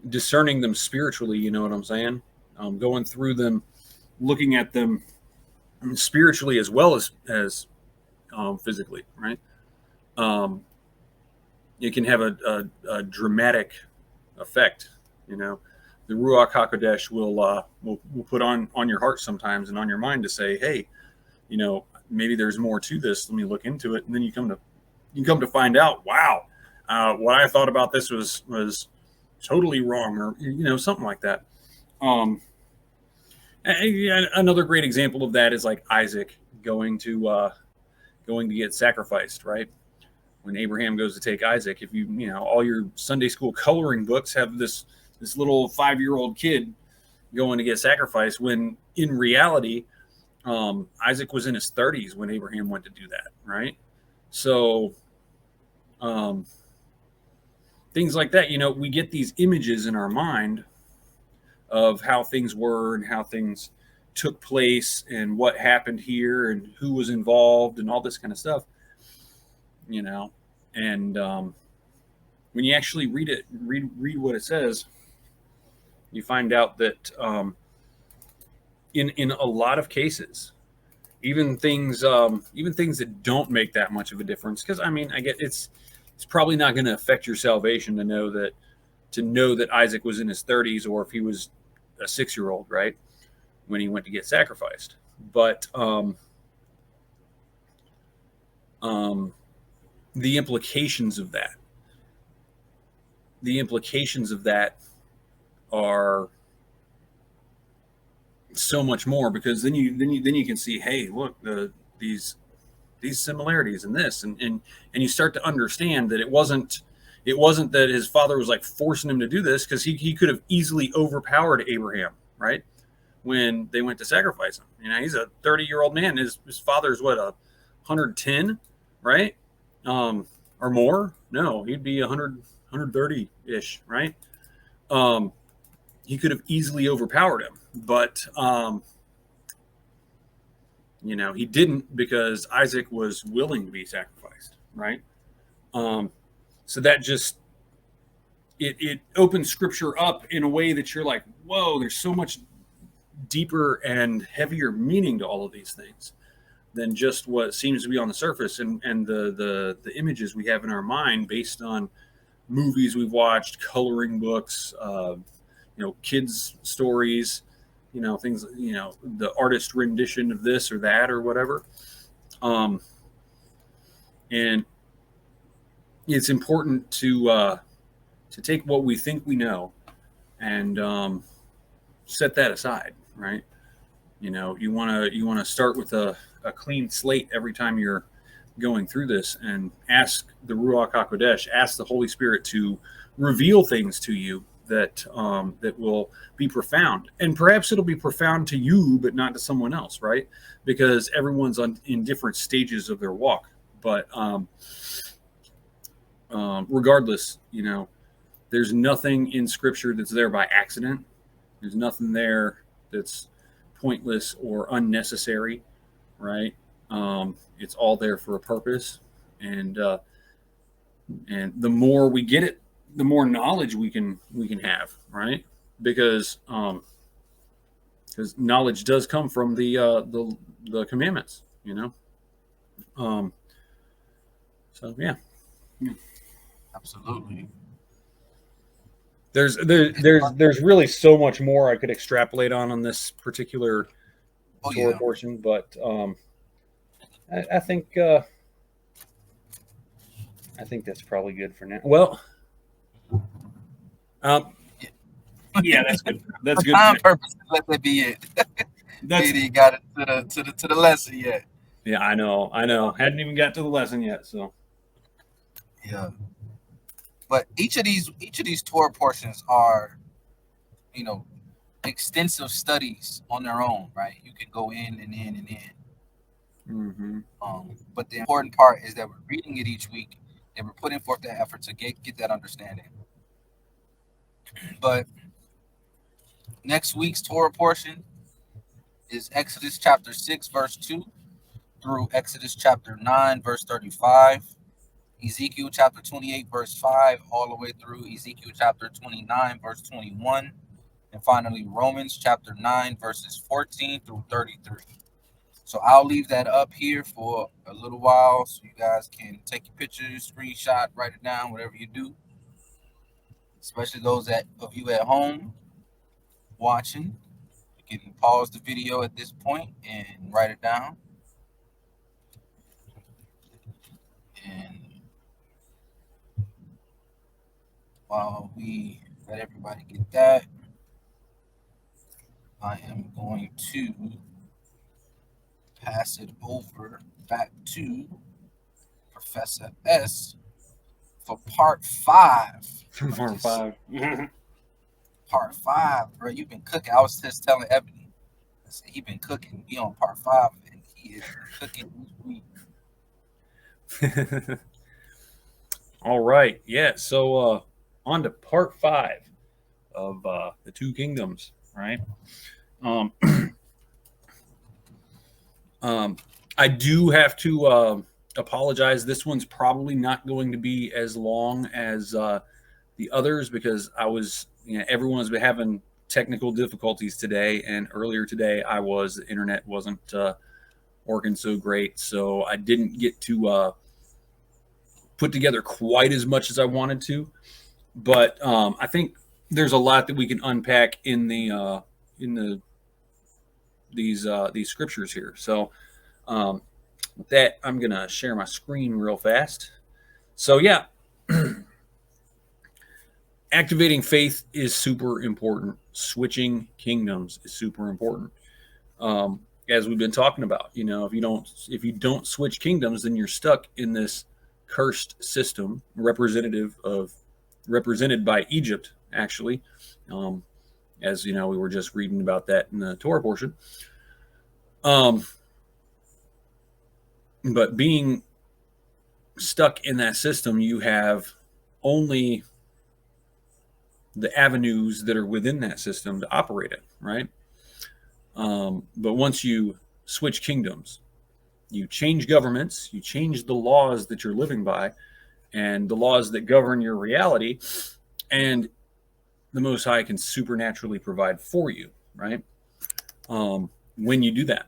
discerning them spiritually, you know what I'm saying? Going through them, looking at them spiritually as well as physically, right? It can have a dramatic effect. You know, the Ruach Hakodesh will put on your heart sometimes and on your mind to say, hey, you know, maybe there's more to this. Let me look into it, and then you come to find out, wow, what I thought about this was totally wrong, or you know, something like that. Another great example of that is like Isaac going to get sacrificed, right? When Abraham goes to take Isaac, if you know, all your Sunday school coloring books have this little 5-year-old kid going to get sacrificed, when in reality, Isaac was in his 30s when Abraham went to do that, right? So things like that, you know, we get these images in our mind of how things were and how things took place and what happened here and who was involved and all this kind of stuff, you know. And when you actually read what it says, you find out that in a lot of cases, even things that don't make that much of a difference, because I mean, I get it's probably not going to affect your salvation to know that Isaac was in his 30s, or if he was a 6-year-old, right, when he went to get sacrificed. But the implications of that are so much more, because then you can see, hey, look, these similarities in this, and you start to understand that it wasn't that his father was like forcing him to do this, because he could have easily overpowered Abraham, right, when they went to sacrifice him. You know, he's a 30-year-old man. His father's what, 110, right, or more? No, he'd be 130-ish, right? He could have easily overpowered him, but you know, he didn't, because Isaac was willing to be sacrificed, right? So that just it opens Scripture up in a way that you're like, whoa, there's so much deeper and heavier meaning to all of these things than just what seems to be on the surface, and the images we have in our mind based on movies we've watched, coloring books, you know, kids' stories, you know, things, you know, the artist rendition of this or that or whatever. And it's important to take what we think we know and set that aside, right? You know, you want to start with a clean slate every time you're going through this, and ask the Ruach HaKodesh, ask the Holy Spirit to reveal things to you that will be profound. And perhaps it'll be profound to you, but not to someone else, right? Because everyone's in different stages of their walk. But regardless, you know, there's nothing in Scripture that's there by accident. There's nothing there that's pointless or unnecessary, right? It's all there for a purpose, and the more we get it, the more knowledge we can have, right? Because knowledge does come from the commandments, you know. So yeah. Absolutely. There's really so much more I could extrapolate on this particular Torah portion, but I think that's probably good for now. Well, yeah, that's good. That's good. Time purposes, let that be it. That's He got it to the lesson yet. Yeah, I know. Hadn't even got to the lesson yet, so yeah. But each of these Torah portions are, extensive studies on their own, right? You can go in and in and in. Mm-hmm. But the important part is that we're reading it each week and we're putting forth the effort to get that understanding. But next week's Torah portion is Exodus chapter 6, verse 2 through Exodus chapter 9, verse 35, Ezekiel chapter 28, verse 5, all the way through Ezekiel chapter 29, verse 21, and finally Romans chapter 9, verses 14 through 33. So I'll leave that up here for a little while so you guys can take your pictures, screenshot, write it down, whatever you do. Especially those of you at home watching. You can pause the video at this point and write it down. And while we let everybody get that, I am going to pass it over back to Professor S for part 5. Part 5. Part 5, bro. You've been cooking. I was just telling Ebony. I said he been cooking. We on part 5, and he is cooking each week. All right. Yeah. So on to part 5 of the Two Kingdoms, right? I do have to apologize. This one's probably not going to be as long as the others because everyone's been having technical difficulties today, and earlier today the internet wasn't working so great, so I didn't get to put together quite as much as I wanted to. But I think there's a lot that we can unpack in these scriptures here. So with that, I'm gonna share my screen real fast. So yeah. Activating faith is super important. Switching kingdoms is super important. As we've been talking about, if you don't switch kingdoms, then you're stuck in this cursed system, represented by Egypt, actually. As we were just reading about that in the Torah portion. But being stuck in that system, you have only the avenues that are within that system to operate it, right? But once you switch kingdoms, you change governments, you change the laws that you're living by, and the laws that govern your reality, and the Most High can supernaturally provide for you, right? When you do that.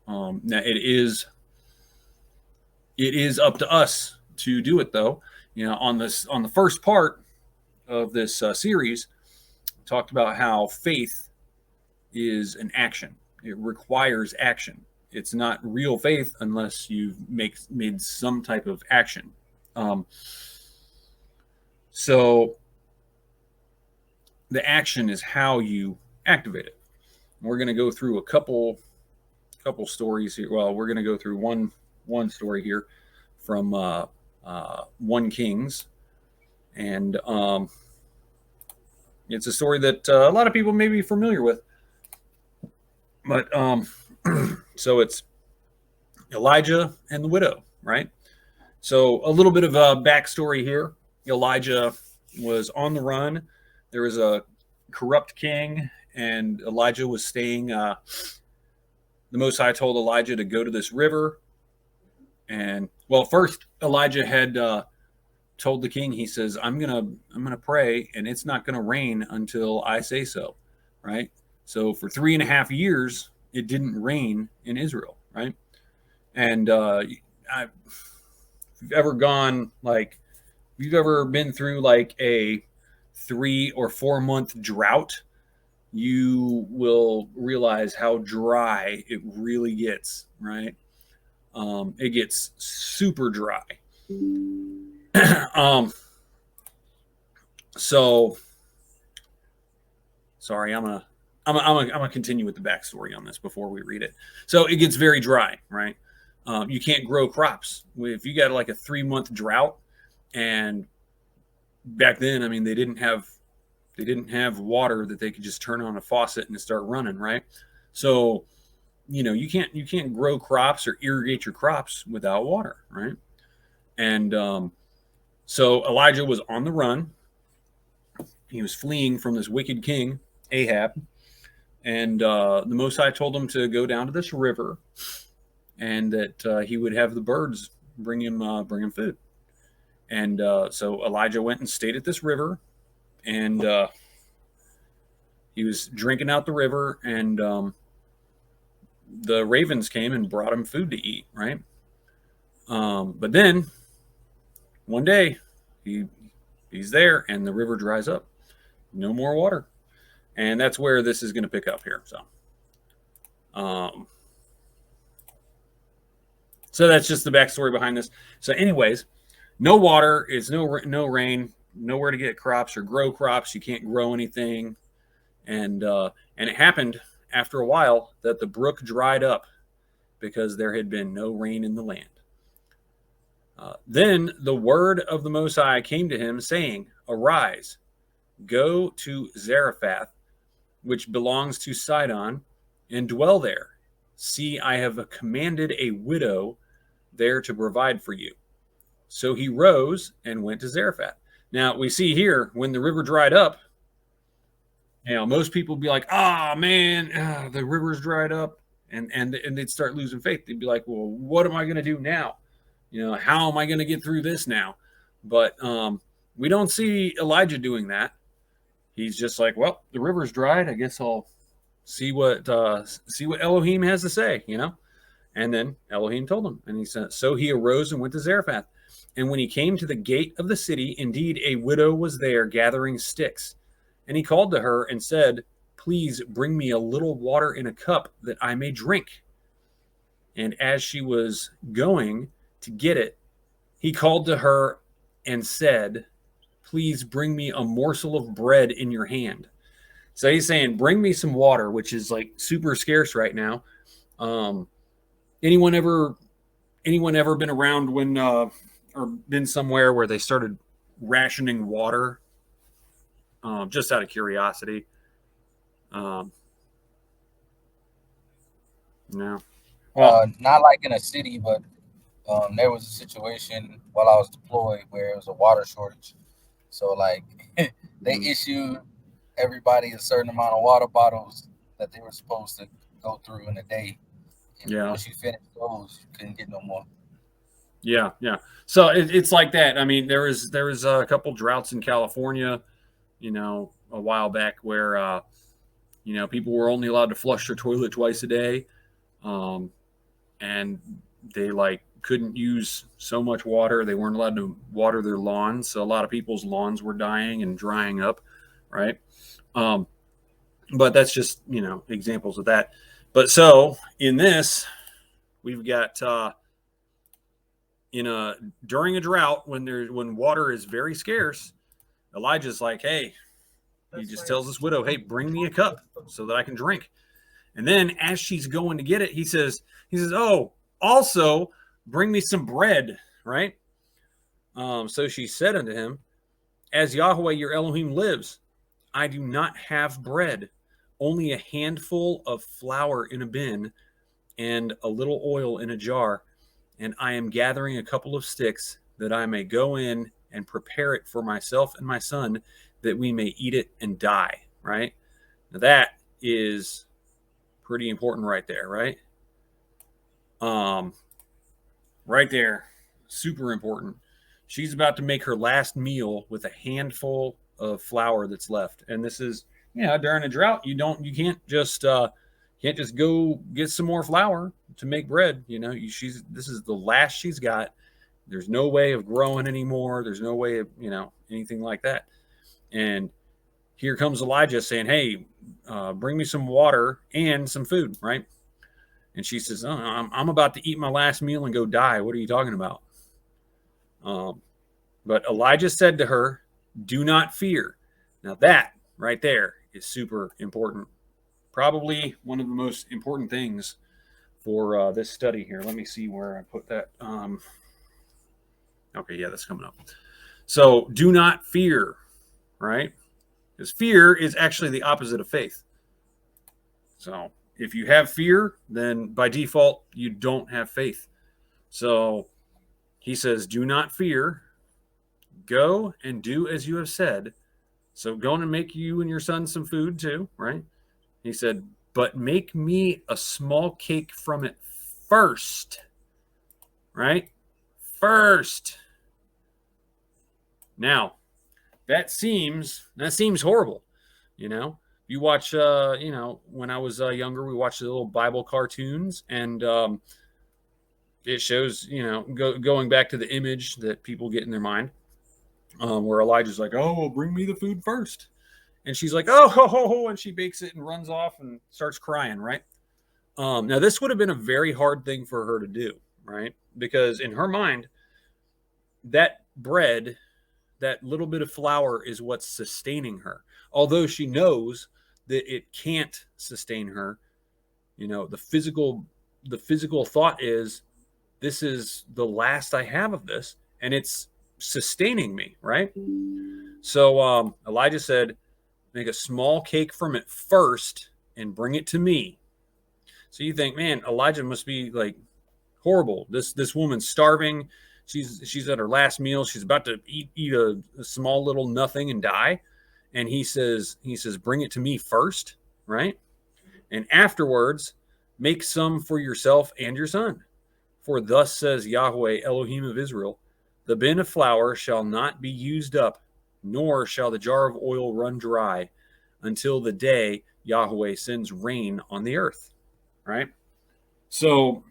Now it is up to us to do it, though. On the first part of this series, talked about how faith is an action. It requires action. It's not real faith unless you've made some type of action. So the action is how you activate it. We're going to go through a couple stories here. Well, we're going to go through one story here from 1 Kings. And it's a story that a lot of people may be familiar with. But so it's Elijah and the widow, right? So a little bit of a backstory here. Elijah was on the run. There was a corrupt king, and Elijah was staying. The Most High told Elijah to go to this river. And first Elijah had told the king, he says, I'm gonna pray, and it's not gonna rain until I say so, right? So for 3.5 years, it didn't rain in Israel, right? And if you've ever been through like a 3 or 4 month drought, you will realize how dry it really gets, right? It gets super dry. So sorry, I'm gonna continue with the backstory on this before we read it. So it gets very dry, right? You can't grow crops if you got like a 3 month drought. And back then, I mean, they didn't have water that they could just turn on a faucet and start running, right? So, you can't grow crops or irrigate your crops without water, right? And so Elijah was on the run. He was fleeing from this wicked king, Ahab, and the Most High told him to go down to this river, and that he would have the birds bring him food. And so Elijah went and stayed at this river, and he was drinking out the river, and the ravens came and brought him food to eat, right? But then one day he's there, and the river dries up. No more water. And that's where this is going to pick up here. So that's just the backstory behind this. So anyways, no water, it's no rain, nowhere to get crops or grow crops. You can't grow anything. And it happened after a while that the brook dried up because there had been no rain in the land. Then the word of the Most High came to him, saying, "Arise, go to Zarephath, which belongs to Sidon, and dwell there. See, I have commanded a widow there to provide for you." So he rose and went to Zarephath. Now we see here, when the river dried up, most people would be like, man, the river's dried up. And they'd start losing faith. They'd be like, well, what am I going to do now? How am I going to get through this now? But we don't see Elijah doing that. He's just like, well, the river's dried. I guess I'll see what Elohim has to say, And then Elohim told him, and he said, so he arose and went to Zarephath. And when he came to the gate of the city, indeed a widow was there gathering sticks. And he called to her and said, "Please bring me a little water in a cup that I may drink." And as she was going to get it, he called to her and said, "Please bring me a morsel of bread in your hand." So he's saying, bring me some water, which is like super scarce right now. Anyone ever been around when or been somewhere where they started rationing water? Just out of curiosity. No. Well, not like in a city, but there was a situation while I was deployed where it was a water shortage. So like they issued everybody a certain amount of water bottles that they were supposed to go through in a day. And once you finished those, you couldn't get no more. Yeah. So it's like that. I mean, there was a couple droughts in California, a while back where people were only allowed to flush their toilet twice a day, and they couldn't use so much water. They weren't allowed to water their lawns, so a lot of people's lawns were dying and drying up, right? But that's just examples of that. But so in this, we've got during a drought when water is very scarce, Elijah's like, hey, he just tells this widow, hey, bring me a cup so that I can drink. And then as she's going to get it, he says, oh, also bring me some bread, right? So she said unto him, as Yahweh your Elohim lives, I do not have bread, only a handful of flour in a bin and a little oil in a jar. And I am gathering a couple of sticks that I may go in and prepare it for myself and my son, that we may eat it and die, right? Now that is pretty important right there, right? Right there, super important. She's about to make her last meal with a handful of flour that's left. And this is, during a drought, you can't just go get some more flour to make bread. This is the last she's got. There's no way of growing anymore. There's no way of, anything like that. And here comes Elijah saying, hey, bring me some water and some food, right? And she says, oh, I'm about to eat my last meal and go die. What are you talking about? But Elijah said to her, do not fear. Now that right there is super important. Probably one of the most important things for this study here. Let me see where I put that. Okay, yeah, that's coming up. So do not fear, right? Because fear is actually the opposite of faith. So if you have fear, then by default, you don't have faith. So he says, do not fear. Go and do as you have said. So go and make you and your son some food too, right? He said, but make me a small cake from it first, right? First. Now, that seems horrible, you know. You watch, you know, when I was younger, we watched the little Bible cartoons, and it shows, you know, going back to the image that people get in their mind, where Elijah's like, "Oh, well, bring me the food first," and she's like, "Oh, ho, ho, ho," and she bakes it and runs off and starts crying, right? Now, this would have been a very hard thing for her to do, right? Because in her mind, that bread, that little bit of flour is what's sustaining her. Although she knows that it can't sustain her, you know, the physical thought is, this is the last I have of this, and it's sustaining me, right? So Elijah said, make a small cake from it first and bring it to me. So you think, man, Elijah must be like horrible. This woman's starving. She's at her last meal. She's about to eat a small little nothing and die. And he says, bring it to me first, right? And afterwards, make some for yourself and your son. For thus says Yahweh, Elohim of Israel, the bin of flour shall not be used up, nor shall the jar of oil run dry, until the day Yahweh sends rain on the earth, right? So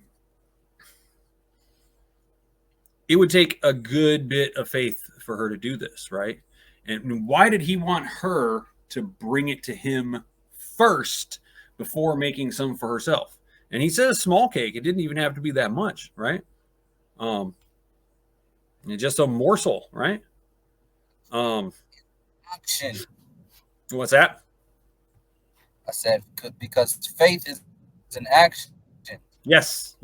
it would take a good bit of faith for her to do this, right? And why did he want her to bring it to him first before making some for herself? And he said a small cake. It didn't even have to be that much, right? Just a morsel, right? Action. What's that? I said because faith is an action. Yes.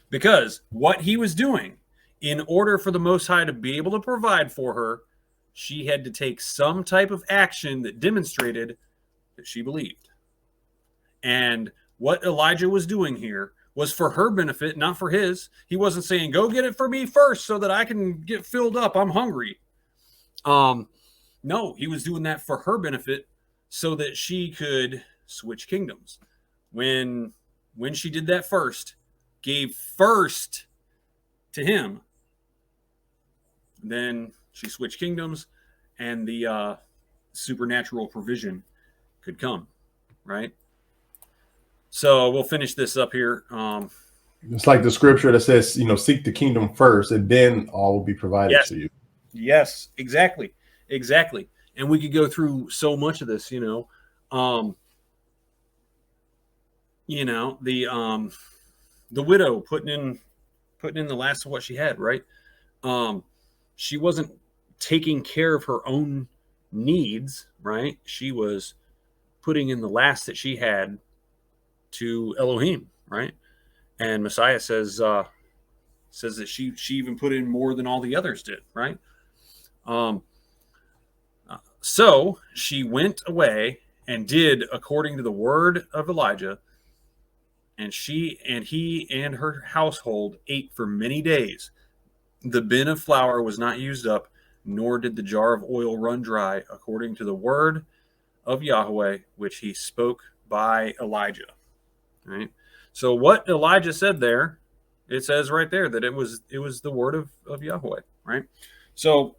Because what he was doing, in order for the Most High to be able to provide for her, she had to take some type of action that demonstrated that she believed. And what Elijah was doing here was for her benefit, not for his. He wasn't saying, go get it for me first so that I can get filled up. I'm hungry. No, he was doing that for her benefit so that she could switch kingdoms. When she did that first, gave first to him, then she switched kingdoms, and the supernatural provision could come, right? So we'll finish this up here. It's like the scripture that says, you know, seek the kingdom first, and then all will be provided to you. Yes, exactly. And we could go through so much of this, you know. The widow putting in the last of what she had, right? She wasn't taking care of her own needs, right? She was putting in the last that she had to Elohim, right? And Messiah says that she even put in more than all the others did, right? So she went away and did according to the word of Elijah, and he and her household ate for many days. The bin of flour was not used up, nor did the jar of oil run dry, according to the word of Yahweh, which he spoke by Elijah. Right? So what Elijah said there, it says right there that it was the word of Yahweh, right? So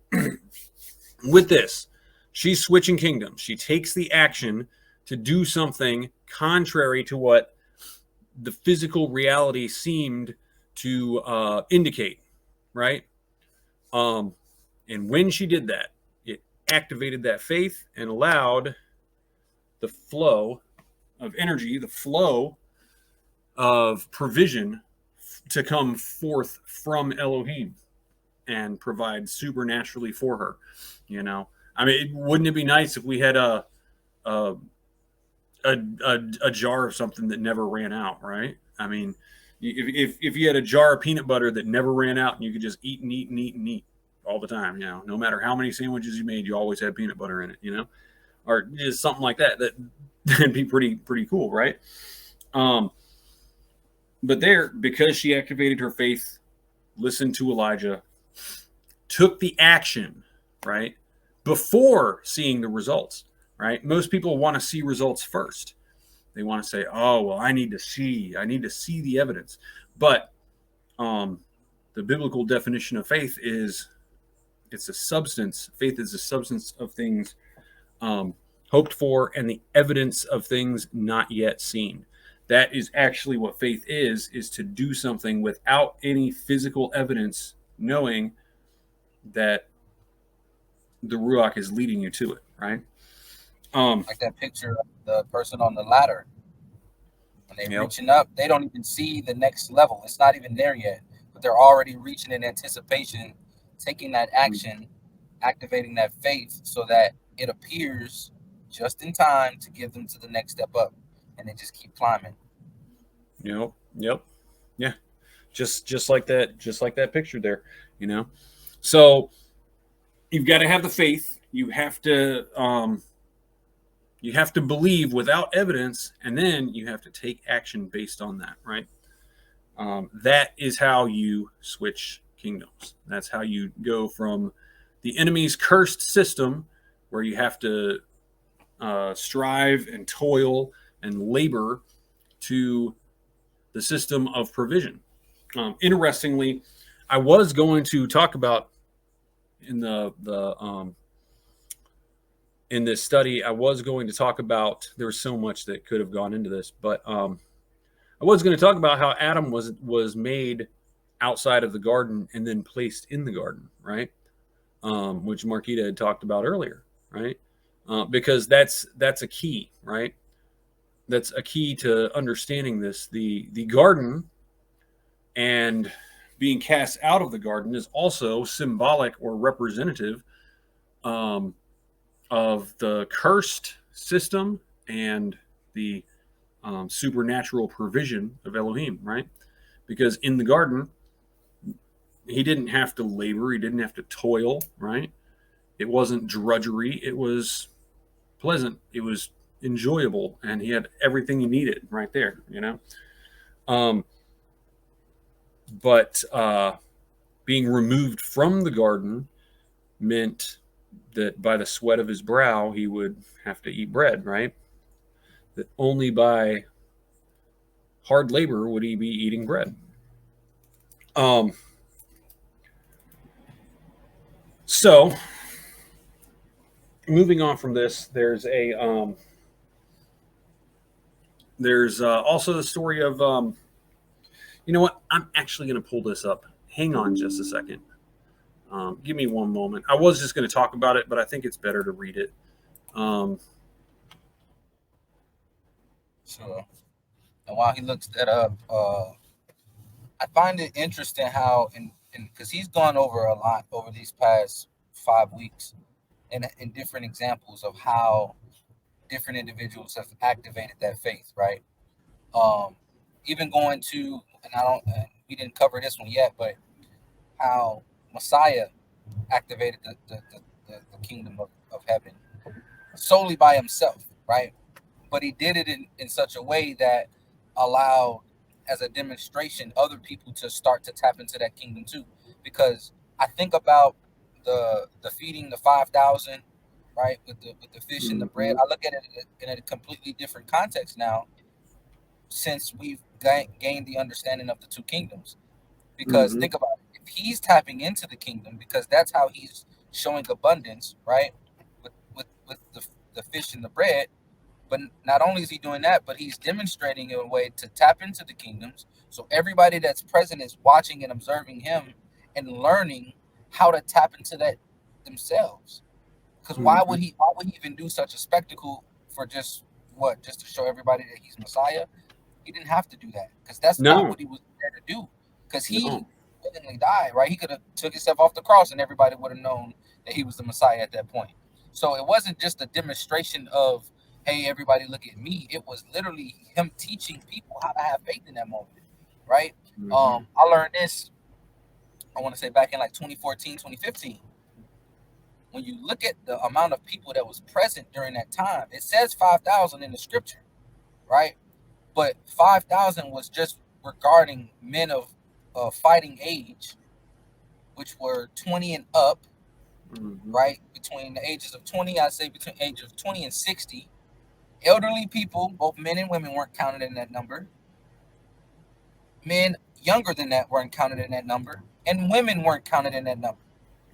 with this, she's switching kingdoms. She takes the action to do something contrary to what the physical reality seemed to indicate, right? And when she did that, it activated that faith and allowed the flow of energy, the flow of provision to come forth from Elohim and provide supernaturally for her. You know, I mean, wouldn't it be nice if we had a jar of something that never ran out, right? I mean, if you had a jar of peanut butter that never ran out and you could just eat and eat and eat and eat all the time, you know, no matter how many sandwiches you made, you always had peanut butter in it, you know, or just something like that. That'd be pretty cool, right? But there, because she activated her faith, listened to Elijah, took the action, right, before seeing the results, right? Most people want to see results first. They want to say, oh, well, I need to see the evidence. But the biblical definition of faith is it's a substance. Faith is a substance of things hoped for and the evidence of things not yet seen. That is actually what faith is to do something without any physical evidence, knowing that the Ruach is leading you to it, right? Like that picture of the person on the ladder. When they're reaching up, they don't even see the next level. It's not even there yet, but they're already reaching in anticipation, taking that action, activating that faith so that it appears just in time to give them to the next step up, and they just keep climbing. Yep. Yeah. Just like that picture there, you know. So you've got to have the faith. You have to believe without evidence, and then you have to take action based on that, right? That is how you switch kingdoms. That's how you go from the enemy's cursed system, where you have to strive and toil and labor, to the system of provision. Interestingly, I was going to talk about in in this study, I was going to talk about, there was so much that could have gone into this, but I was going to talk about how Adam was made outside of the garden and then placed in the garden, right? Which Marquita had talked about earlier, right? Because that's a key, right? That's a key to understanding this. The garden and being cast out of the garden is also symbolic or representative of the cursed system and the supernatural provision of Elohim, right? Because in the garden, he didn't have to labor, he didn't have to toil, right? It wasn't drudgery, it was pleasant, it was enjoyable, and he had everything he needed right there, you know. But being removed from the garden meant that by the sweat of his brow he would have to eat bread, right? That only by hard labor would he be eating bread. So moving on from this, there's also the story of, you know what? I'm actually going to pull this up. Hang on just a second. Give me one moment. I was just going to talk about it, but I think it's better to read it. Sure. And while he looks that up, I find it interesting how, because he's gone over a lot over these past 5 weeks, in different examples of how different individuals have activated that faith, right? Even going to, and we didn't cover this one yet, but how Messiah activated the kingdom of heaven solely by himself, right? But he did it in such a way that allowed, as a demonstration, other people to start to tap into that kingdom too. Because I think about the feeding the 5,000, right, with the fish and the bread. I look at it in a completely different context now, since we've gained the understanding of the two kingdoms. Because think about it, if he's tapping into the kingdom, because that's how he's showing abundance, right, with the fish and the bread. But not only is he doing that, but he's demonstrating a way to tap into the kingdoms. So everybody that's present is watching and observing him and learning how to tap into that themselves. Because why would he even do such a spectacle for just to show everybody that he's Messiah? He didn't have to do that, because that's not what he was there to do. Because he willingly died, right? He could have took himself off the cross and everybody would have known that he was the Messiah at that point. So it wasn't just a demonstration of, hey, everybody look at me. It was literally him teaching people how to have faith in that moment, right? I learned this, I want to say back in like 2014, 2015. When you look at the amount of people that was present during that time, it says 5,000 in the scripture, right? But 5,000 was just regarding men of fighting age, which were 20 and up, right? Between the ages of 20, I'd say between ages of 20 and 60. Elderly people, both men and women, weren't counted in that number. Men younger than that weren't counted in that number, and women weren't counted in that number.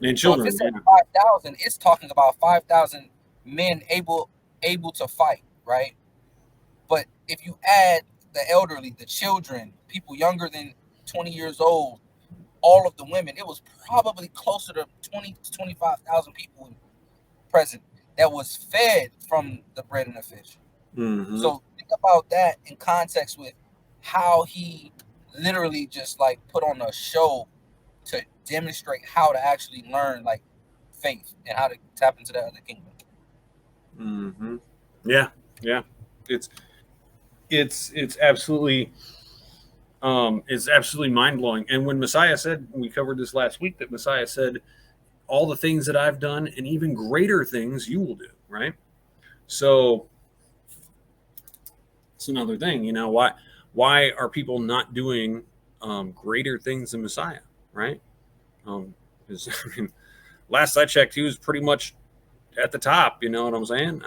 And children. So if it's 5,000, it's talking about 5,000 men able to fight, right? But if you add the elderly, the children, people younger than 20 years old, all of the women, it was probably closer to 20 to 25,000 people present that was fed from the bread and the fish. So think about that in context with how he literally just like put on a show to demonstrate how to actually learn like faith and how to tap into that other kingdom. Yeah. It's absolutely mind blowing. And when Messiah said, we covered this last week, that Messiah said, all the things that I've done and even greater things you will do, right? So it's another thing, you know, why are people not doing greater things than Messiah, right? Because I mean, last I checked, he was pretty much at the top. You know what I'm saying?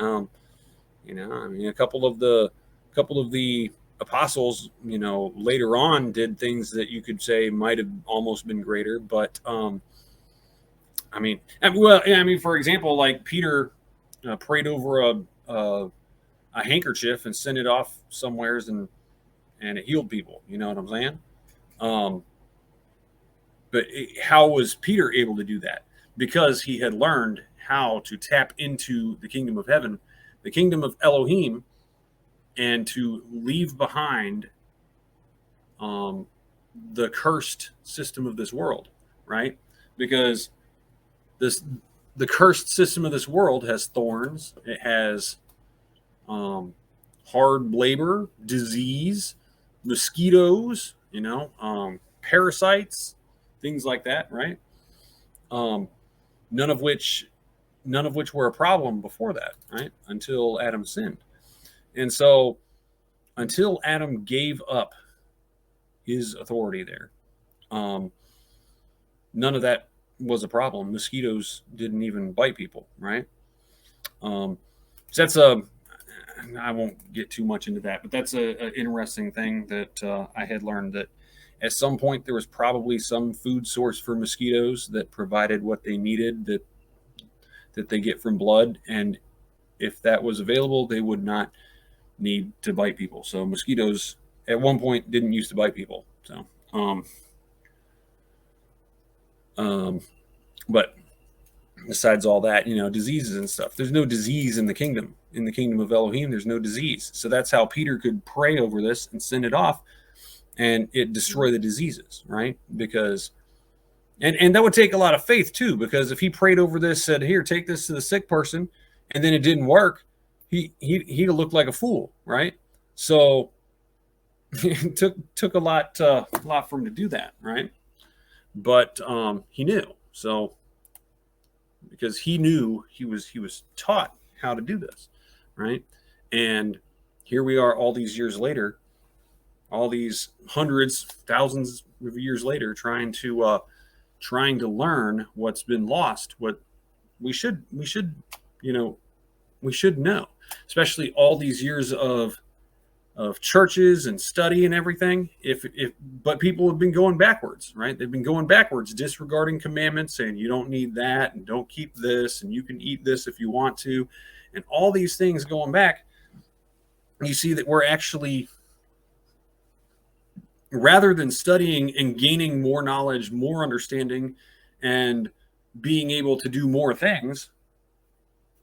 You know, I mean, a couple of the apostles, you know, later on did things that you could say might have almost been greater, but I mean, for example, like Peter prayed over a handkerchief and sent it off somewheres and it healed people. You know what I'm saying? But how was Peter able to do that? Because he had learned how to tap into the kingdom of heaven, the kingdom of Elohim, and to leave behind the cursed system of this world, right? Because the cursed system of this world has thorns. It has hard labor, disease, mosquitoes, you know, parasites, things like that, right? None of which were a problem before that, right? Until Adam sinned. And so until Adam gave up his authority there, none of that was a problem. Mosquitoes didn't even bite people, right? So that's I won't get too much into that, but that's an interesting thing that I had learned, that at some point there was probably some food source for mosquitoes that provided what they needed, that they get from blood, and if that was available, they would not need to bite people. So mosquitoes at one point didn't used to bite people. So, but besides all that, you know, diseases and stuff, there's no disease in the kingdom of Elohim. There's no disease. So that's how Peter could pray over this and send it off, and it destroy the diseases, right? Because, and that would take a lot of faith too, because if he prayed over this, said, here, take this to the sick person, and then it didn't work, he'd look like a fool, right? So it took a lot for him to do that, right? But he knew. So because he knew, he was taught how to do this, right? And here we are all these years later, all these hundreds, thousands of years later, trying to learn what's been lost, what we should know, especially all these years of churches and study and everything. But people have been going backwards, right? They've been going backwards, disregarding commandments, saying you don't need that and don't keep this and you can eat this if you want to, and all these things going back. You see that we're actually, rather than studying and gaining more knowledge, more understanding, and being able to do more things,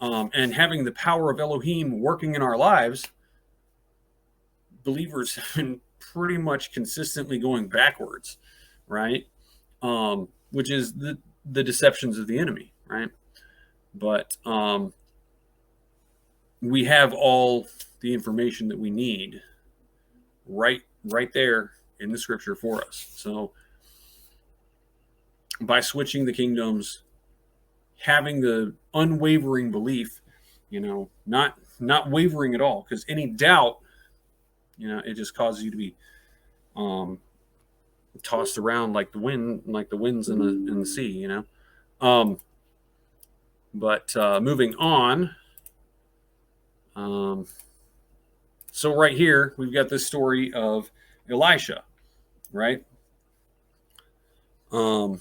and having the power of Elohim working in our lives, believers have been pretty much consistently going backwards, right? Which is the deceptions of the enemy, right? But we have all the information that we need right there in the scripture for us. So by switching the kingdoms, having the unwavering belief, not wavering at all, because any doubt, it just causes you to be tossed around like the winds in the sea, But moving on, so right here we've got this story of Elisha, right? A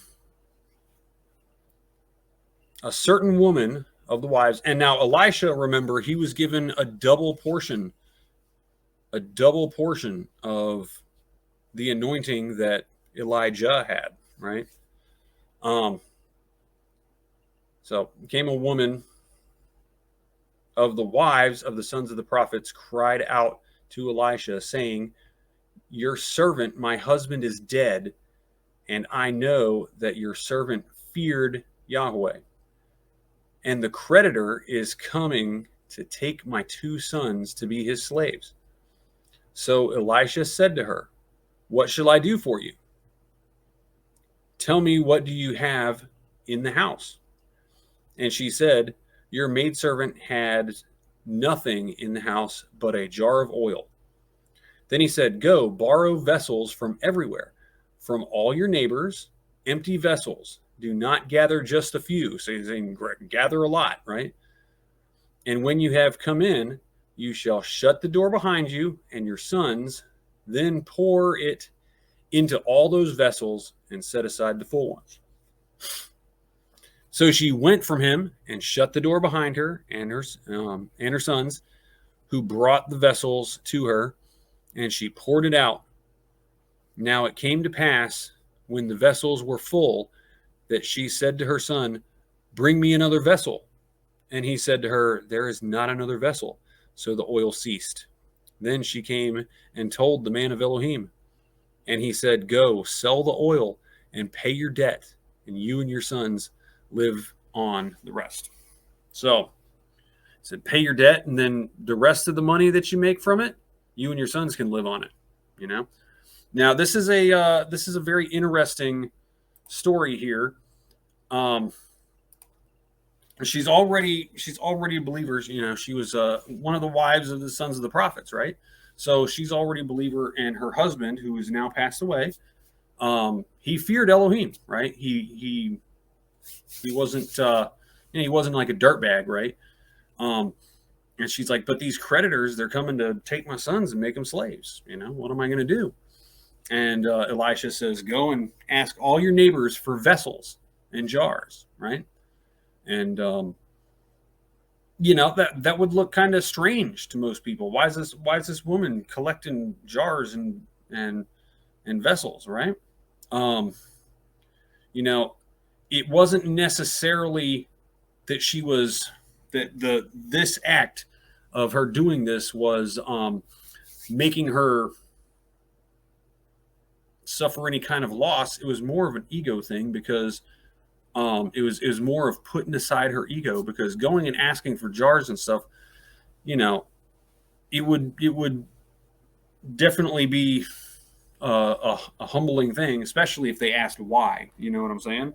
certain woman of the wives, and now Elisha, remember, he was given a double portion of the anointing that Elijah had, right? So came a woman of the wives of the sons of the prophets, cried out to Elisha, saying, "Your servant, my husband, is dead, and I know that your servant feared Yahweh. And the creditor is coming to take my 2 sons to be his slaves." So Elisha said to her, "What shall I do for you? Tell me, what do you have in the house?" And she said, "Your maidservant had nothing in the house but a jar of oil." Then he said, "Go, borrow vessels from everywhere, from all your neighbors, empty vessels. Do not gather just a few." So he's saying, gather a lot, right? "And when you have come in, you shall shut the door behind you and your sons, then pour it into all those vessels and set aside the full ones." So she went from him and shut the door behind her and her sons, who brought the vessels to her, and she poured it out. Now it came to pass, when the vessels were full, that she said to her son, "Bring me another vessel." And he said to her, "There is not another vessel." So the oil ceased. Then she came and told the man of Elohim. And he said, "Go, sell the oil and pay your debt, and you and your sons live on the rest." So he said, pay your debt, and then the rest of the money that you make from it, you and your sons can live on it. Now this is a very interesting story here. She's already a believer. She was one of the wives of the sons of the prophets, right? So she's already a believer, and her husband, who is now passed away, he feared Elohim, right? He wasn't he wasn't like a dirtbag, right? And she's like, "But these creditors, they're coming to take my sons and make them slaves. What am I going to do?" And Elisha says, "Go and ask all your neighbors for vessels and jars," right? And that would look kind of strange to most people. Why is this woman collecting jars and vessels, right? It wasn't necessarily that she was this act of her doing this was making her suffer any kind of loss. It was more of an ego thing, because it was more of putting aside her ego, because going and asking for jars and stuff, it would definitely be a humbling thing, especially if they asked why. You know what I'm saying?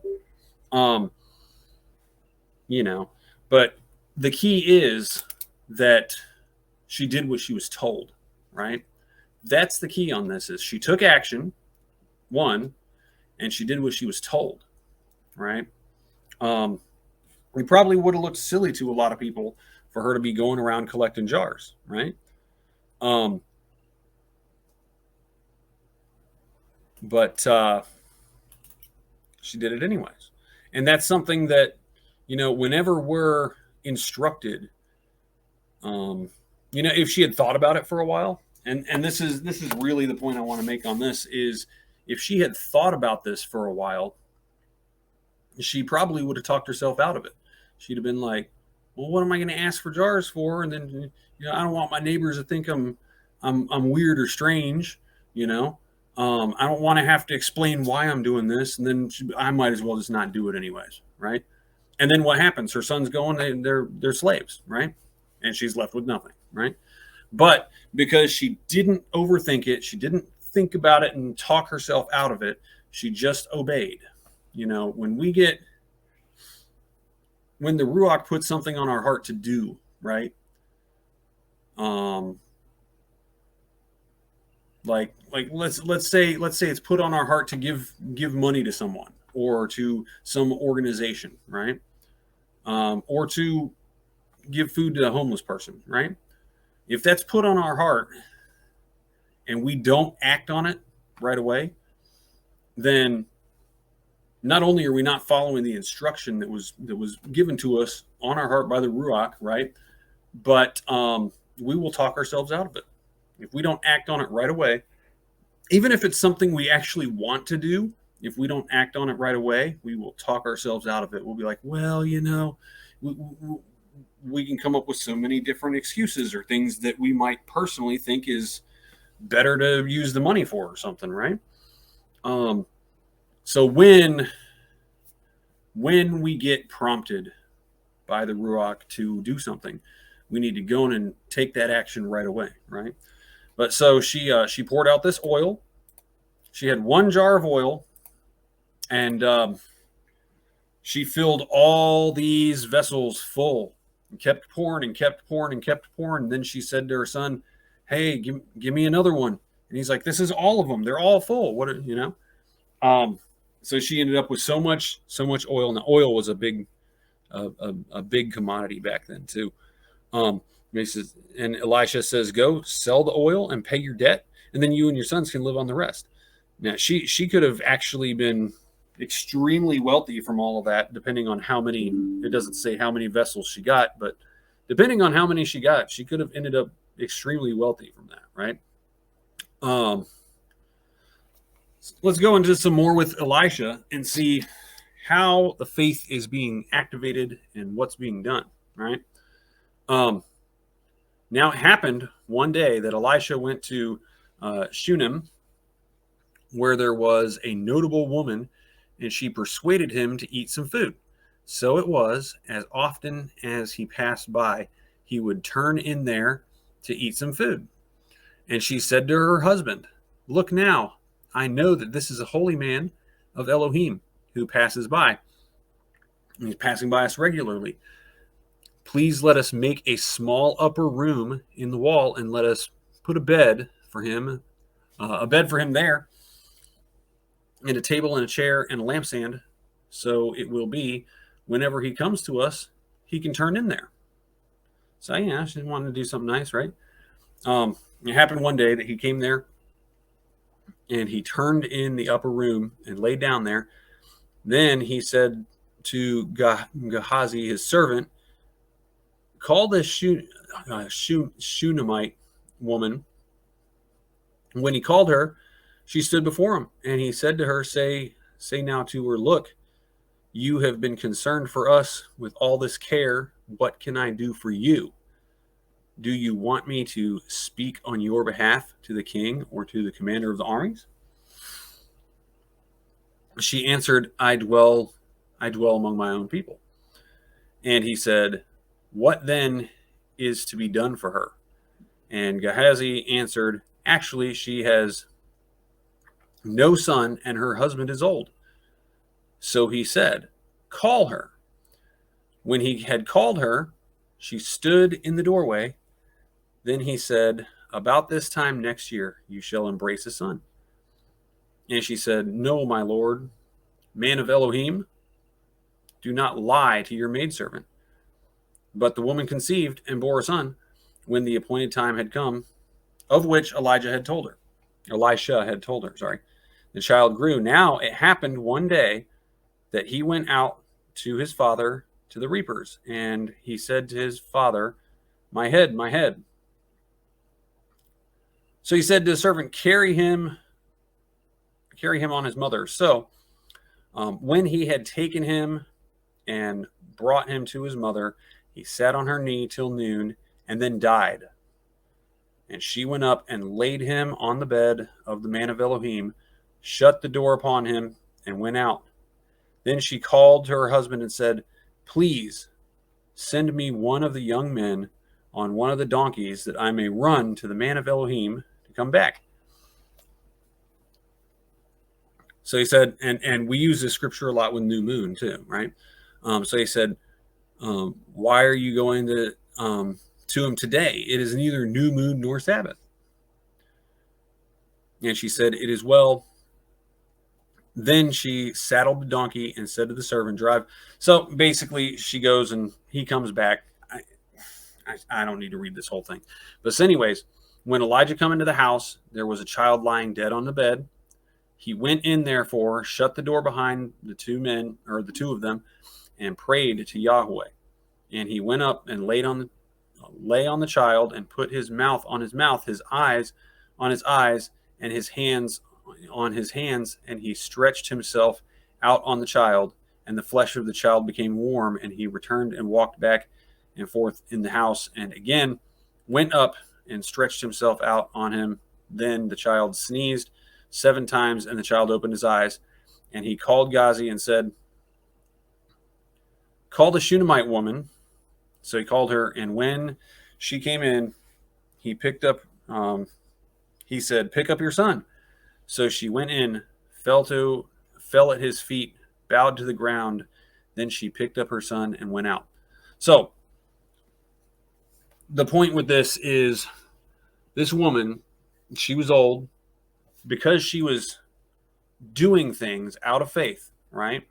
But the key is that she did what she was told, right? That's the key on this, is she took action, one, and she did what she was told, right? We probably would have looked silly to a lot of people for her to be going around collecting jars, right? But she did it anyways. And that's something that, whenever we're instructed, if she had thought about it for a while, and this is really the point I want to make on this, is if she had thought about this for a while, she probably would have talked herself out of it. She'd have been like, well, what am I going to ask for jars for? And then, I don't want my neighbors to think I'm weird or strange, I don't want to have to explain why I'm doing this. And then I might as well just not do it anyways. Right. And then what happens? Her son's going, they're slaves. Right. And she's left with nothing. Right. But because she didn't overthink it, she didn't think about it and talk herself out of it, she just obeyed. When the Ruach puts something on our heart to do, right? Like let's say it's put on our heart to give money to someone or to some organization, right? Or to give food to a homeless person, right? If that's put on our heart and we don't act on it right away, then not only are we not following the instruction that was given to us on our heart by the Ruach, right? But we will talk ourselves out of it. If we don't act on it right away, even if it's something we actually want to do, if we don't act on it right away, we will talk ourselves out of it. We'll be like, well, we can come up with so many different excuses or things that we might personally think is better to use the money for or something, right? So when we get prompted by the Ruach to do something, we need to go in and take that action right away, right? But so she poured out this oil. She had 1 jar of oil, and she filled all these vessels full and kept pouring and kept pouring and kept pouring. And then she said to her son, "Hey, give me another one." And he's like, "This is all of them. They're all full. What So she ended up with so much oil, and the oil was a big commodity back then too. He says, and Elisha says, "Go sell the oil and pay your debt, and then you and your sons can live on the rest." Now she could have actually been extremely wealthy from all of that, depending on how many. It doesn't say how many vessels she got, but depending on how many she got, she could have ended up extremely wealthy from that, right? Let's go into some more with Elisha and see how the faith is being activated and what's being done, right? Now it happened one day that Elisha went to Shunem, where there was a notable woman, and she persuaded him to eat some food. So it was, as often as he passed by, he would turn in there to eat some food. And she said to her husband, "Look now, I know that this is a holy man of Elohim who passes by. He's passing by us regularly. Please let us make a small upper room in the wall and let us put a bed for him there, and a table and a chair and a lampstand. So it will be whenever he comes to us, he can turn in there." So yeah, she wanted to do something nice, right? It happened one day that he came there and he turned in the upper room and laid down there. Then he said to Gehazi, his servant, "Call this Shunammite woman." When he called her, she stood before him, and he said to her, say now to her, "Look, you have been concerned for us with all this care. What can I do for you? Do you want me to speak on your behalf to the king or to the commander of the armies?" She answered, I dwell among my own people." And he said, "What then is to be done for her?" And Gehazi answered, "Actually, she has no son, and her husband is old." So he said, "Call her." When he had called her, she stood in the doorway. Then he said, "About this time next year, you shall embrace a son." And she said, "No, my lord, man of Elohim, do not lie to your maidservant." But the woman conceived and bore a son when the appointed time had come, of which Elisha had told her. The child grew. Now it happened one day that he went out to his father to the reapers, and he said to his father, "My head, my head." So he said to the servant, carry him on his mother. So when he had taken him and brought him to his mother, He sat on her knee till noon and then died. And she went up and laid him on the bed of the man of Elohim, shut the door upon him, and went out. Then she called to her husband and said, Please send me one of the young men on one of the donkeys, that I may run to the man of Elohim to come back. So he said, and we use this scripture a lot with new moon too, right? So he said, why are you going to him today? It is neither new moon nor Sabbath. And she said, It is well. Then she saddled the donkey and said to the servant, Drive. So basically, she goes and he comes back. I don't need to read this whole thing. But so anyways, when Elijah come into the house, there was a child lying dead on the bed. He went in, therefore, shut the door behind the two men, or the two of them, and prayed to Yahweh. And he went up and lay on the child, and put his mouth on his mouth, his eyes on his eyes, and his hands on his hands, and he stretched himself out on the child, and the flesh of the child became warm, and he returned and walked back and forth in the house, and again went up and stretched himself out on him. Then the child sneezed 7 times, and the child opened his eyes, and he called Gazi and said, Call the Shunammite woman. So he called her, and when she came in, he picked up, he said, Pick up your son. So she went in, fell at his feet, bowed to the ground. Then she picked up her son and went out. So the point with this is, this woman, she was old, because she was doing things out of faith, right?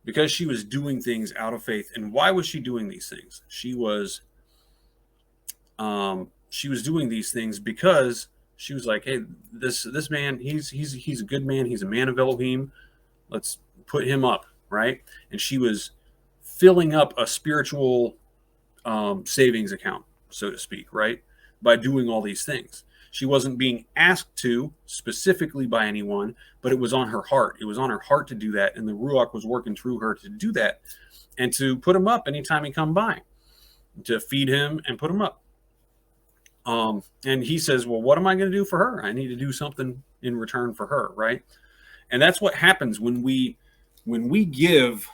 Because she was doing things out of faith. And why was she doing these things? She was doing these things because she was like, hey, this man, he's a good man. He's a man of Elohim. Let's put him up, right? And she was filling up a spiritual savings account, so to speak, right? By doing all these things. She wasn't being asked to specifically by anyone, but it was on her heart. It was on her heart to do that, and the Ruach was working through her to do that, and to put him up anytime he come by, to feed him and put him up. And he says, well, what am I going to do for her? I need to do something in return for her, right? And that's what happens when we give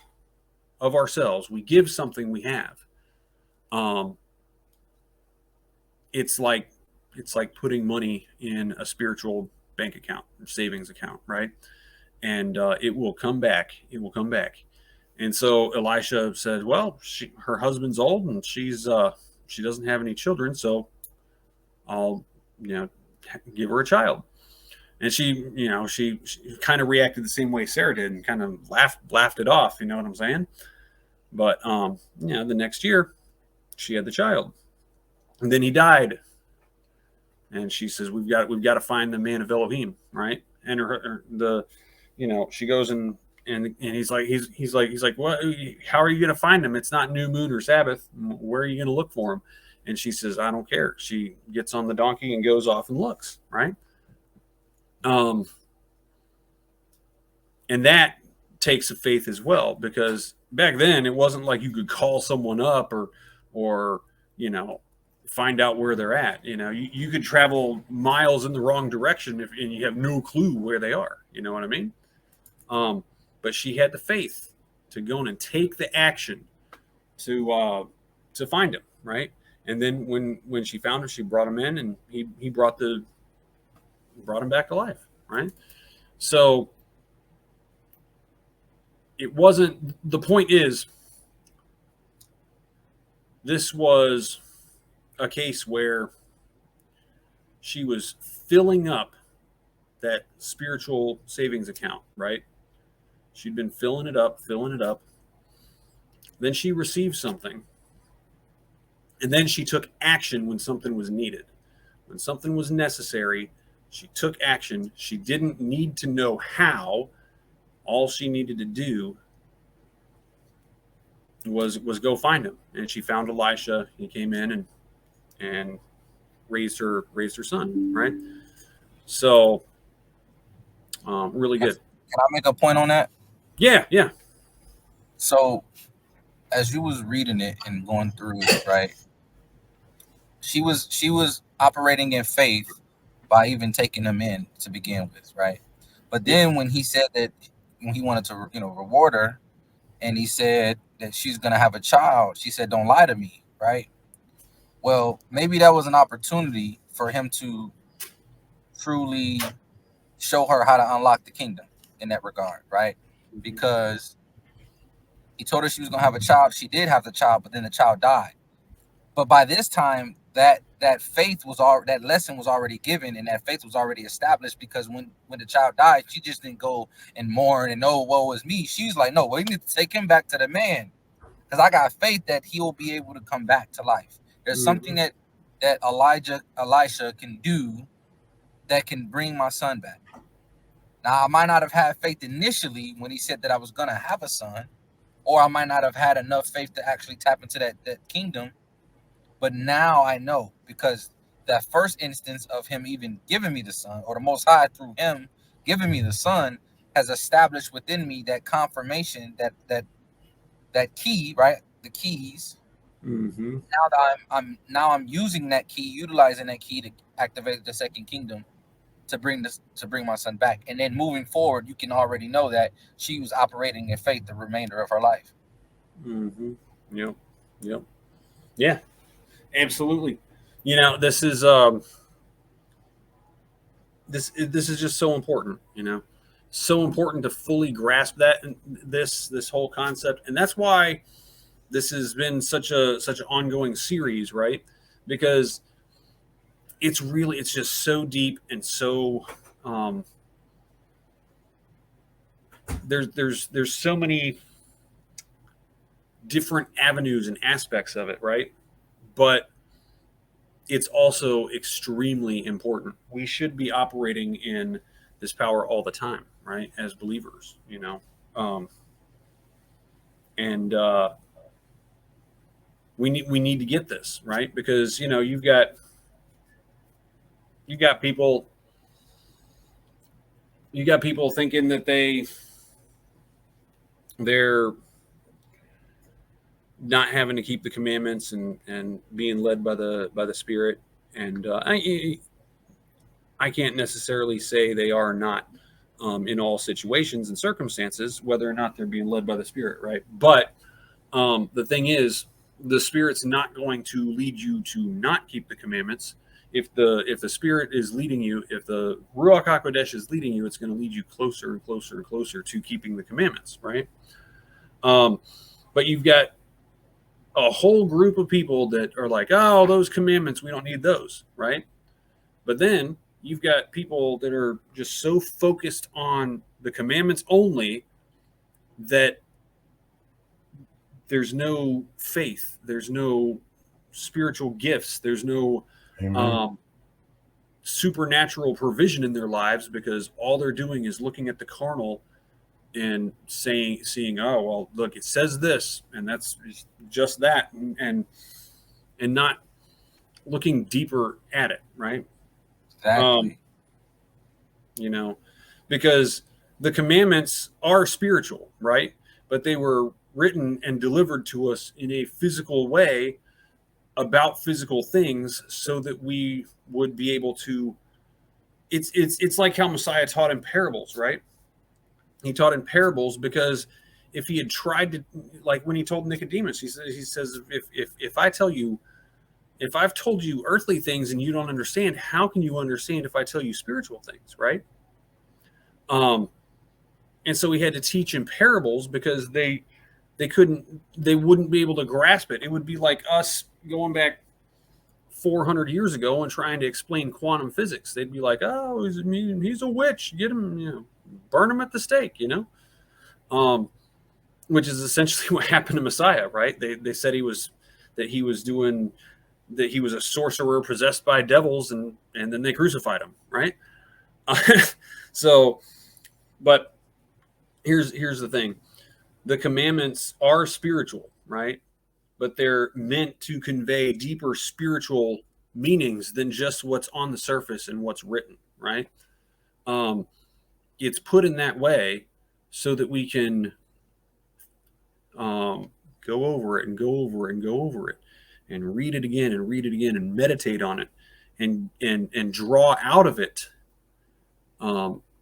of ourselves. We give something we have. It's like putting money in a spiritual bank account, savings account, right? And it will come back. It will come back. And so Elisha says, well, her husband's old, and she doesn't have any children, so I'll give her a child. And she kind of reacted the same way Sarah did, and kind of laughed it off. You know what I'm saying? But the next year she had the child, and then he died. And she says, we've got to find the man of Elohim, right? And she goes and he's like, what? How are you going to find him? It's not new moon or Sabbath. Where are you going to look for him? And she says, I don't care. She gets on the donkey and goes off and looks, right? And that takes a faith as well, because back then it wasn't like you could call someone up or find out where they're at. You could travel miles in the wrong direction and you have no clue where they are. You know what I mean? But she had the faith to go in and take the action to find him, right? And then when she found him, she brought him in, and he brought him back to life, right? So it wasn't, the point is, this was a case where she was filling up that spiritual savings account, right? She'd been filling it up. Then she received something. And then she took action when something was needed. When something was necessary, she took action. She didn't need to know how. All she needed to do was go find him. And she found Elisha. He came in and raised her son, right? So really good. Can I make a point on that? Yeah. So as you was reading it and going through it, right? She was operating in faith by even taking them in to begin with, right? But then when he said that, when he wanted to, reward her, and he said that she's gonna have a child, she said, "Don't lie to me," right? Well, maybe that was an opportunity for him to truly show her how to unlock the kingdom in that regard, right? Because he told her she was gonna have a child. She did have the child, but then the child died. But by this time, that faith was all, that lesson was already given, and that faith was already established. Because when the child died, she just didn't go and mourn and, "Oh, woe is me." She's like, "No, we need to take him back to the man, because I got faith that he will be able to come back to life. There's something that Elisha can do that can bring my son back." Now, I might not have had faith initially when he said that I was gonna have a son, or I might not have had enough faith to actually tap into that kingdom. But now I know, because that first instance of him even giving me the son, or the Most High through him giving me the son, has established within me that confirmation, that key, right? The keys. Mm-hmm. Now that I'm using that key, utilizing that key to activate the second kingdom to bring my son back. And then moving forward, you can already know that she was operating in faith the remainder of her life. Mm-hmm. Yep. Yeah. Absolutely. This is this is just so important, so important to fully grasp that, this whole concept. And that's why this has been such an ongoing series, right? Because it's just so deep, and so there's so many different avenues and aspects of it, right? But it's also extremely important. We should be operating in this power all the time, right? As believers, and we need to get this right, because you've got people thinking that they're not having to keep the commandments and being led by the Spirit. And I can't necessarily say they are not in all situations and circumstances, whether or not they're being led by the Spirit, right? But the thing is, the Spirit's not going to lead you to not keep the commandments. If the Spirit is leading you, if the Ruach HaKodesh is leading you, it's going to lead you closer and closer and closer to keeping the commandments, right? But you've got a whole group of people that are like, "Oh, those commandments, we don't need those," right? But then you've got people that are just so focused on the commandments only that there's no faith, there's no spiritual gifts, there's no supernatural provision in their lives, because all they're doing is looking at the carnal and seeing, "Oh, well, look, it says this, and that's just that," and not looking deeper at it, right? Exactly. Because the commandments are spiritual, right? But they were written and delivered to us in a physical way about physical things, so that we would be able to. It's like how Messiah taught in parables, right? He taught in parables because if he had tried to, like when he told Nicodemus, he says, if I've told you earthly things and you don't understand, how can you understand if I tell you spiritual things, right? And so he had to teach in parables, because they wouldn't be able to grasp it. It would be like us going back 400 years ago and trying to explain quantum physics. They'd be like, "Oh, he's a witch. Get him, burn him at the stake," which is essentially what happened to Messiah, right? They said he was a sorcerer possessed by devils, and then they crucified him, right? So, but here's the thing. The commandments are spiritual, right? But they're meant to convey deeper spiritual meanings than just what's on the surface and what's written, right? It's put in that way so that we can go over it and go over it and go over it and read it again and read it again and meditate on it and draw out of it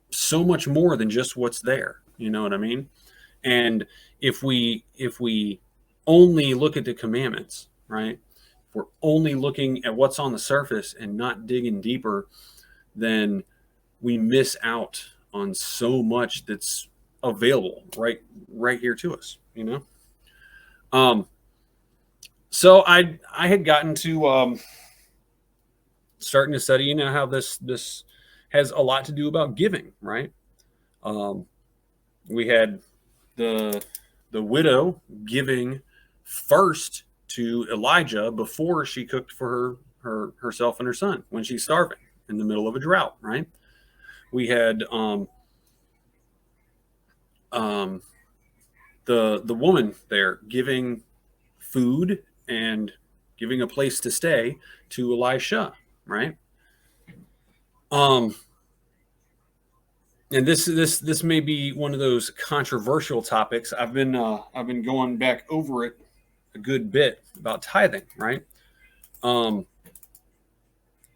so much more than just what's there. You know what I mean? And if we only look at the commandments, right? If we're only looking at what's on the surface and not digging deeper, then we miss out on so much that's available right here to us, you know? So I had gotten to starting to study, you know, how this has a lot to do about giving, right? We had the widow giving first to Elijah before she cooked for herself and her son when she's starving in the middle of a drought, right? We had the woman there giving food and giving a place to stay to Elisha, right? And this may be one of those controversial topics. I've been going back over it a good bit about tithing, right?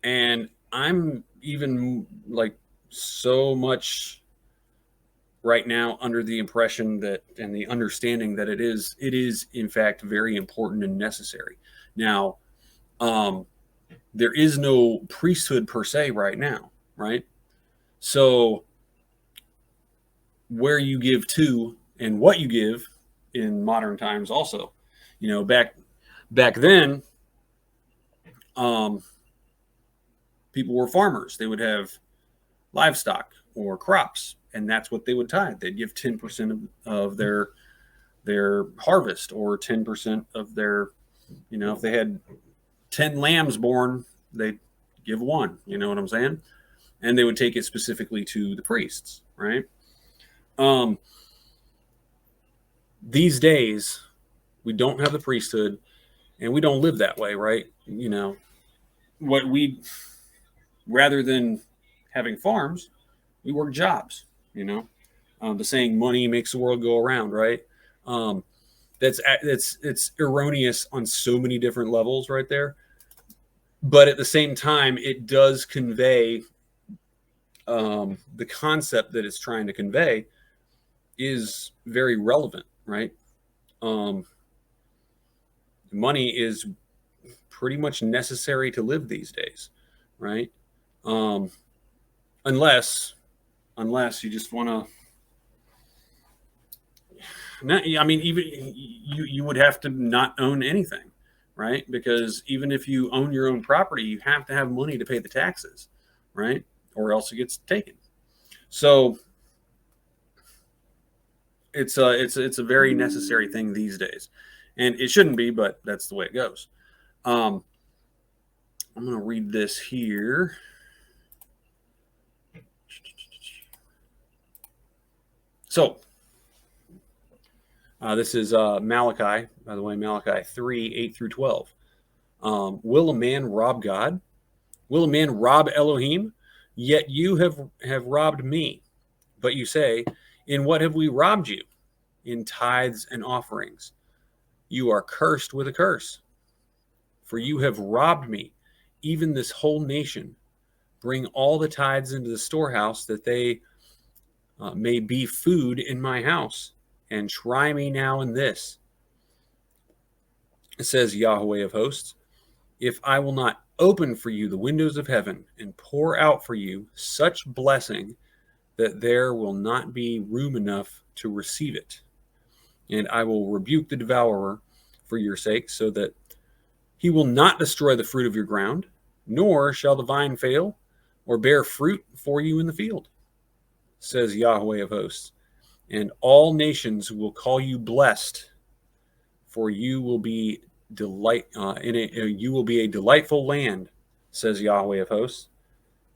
And I'm even like so much right now under the impression that and the understanding that it is in fact very important and necessary. Now, there is no priesthood per se right now, right? So where you give to and what you give in modern times also, you know, back then, people were farmers. They would have livestock or crops, and that's what they would tithe. They'd give 10% of their harvest, or 10% of their, you know, if they had 10 lambs born, they'd give one, you know what I'm saying? And they would take it specifically to the priests, right? These days, we don't have the priesthood, and we don't live that way, right? You know, rather than having farms, we work jobs, you know. The saying money makes the world go around, right? It's erroneous on so many different levels right there. But at the same time, it does convey the concept that it's trying to convey is very relevant, right? Money is pretty much necessary to live these days, right? Unless you just want to, I mean, even you would have to not own anything, right? Because even if you own your own property, you have to have money to pay the taxes, right? Or else it gets taken. So it's a very necessary thing these days, and it shouldn't be, but that's the way it goes. I'm going to read this here. So this is Malachi, by the way, Malachi 3:8-12. Will a man rob God? Will a man rob Elohim? Yet you have robbed me. But you say, in what have we robbed you? In tithes and offerings. You are cursed with a curse. For you have robbed me, even this whole nation. Bring all the tithes into the storehouse, that they may be food in my house. And try me now in this, says Yahweh of hosts, if I will not open for you the windows of heaven and pour out for you such blessing that there will not be room enough to receive it. And I will rebuke the devourer for your sake, so that he will not destroy the fruit of your ground, nor shall the vine fail or bear fruit for you in the field, says Yahweh of hosts. And all nations will call you blessed, for you will be you will be a delightful land, says Yahweh of hosts.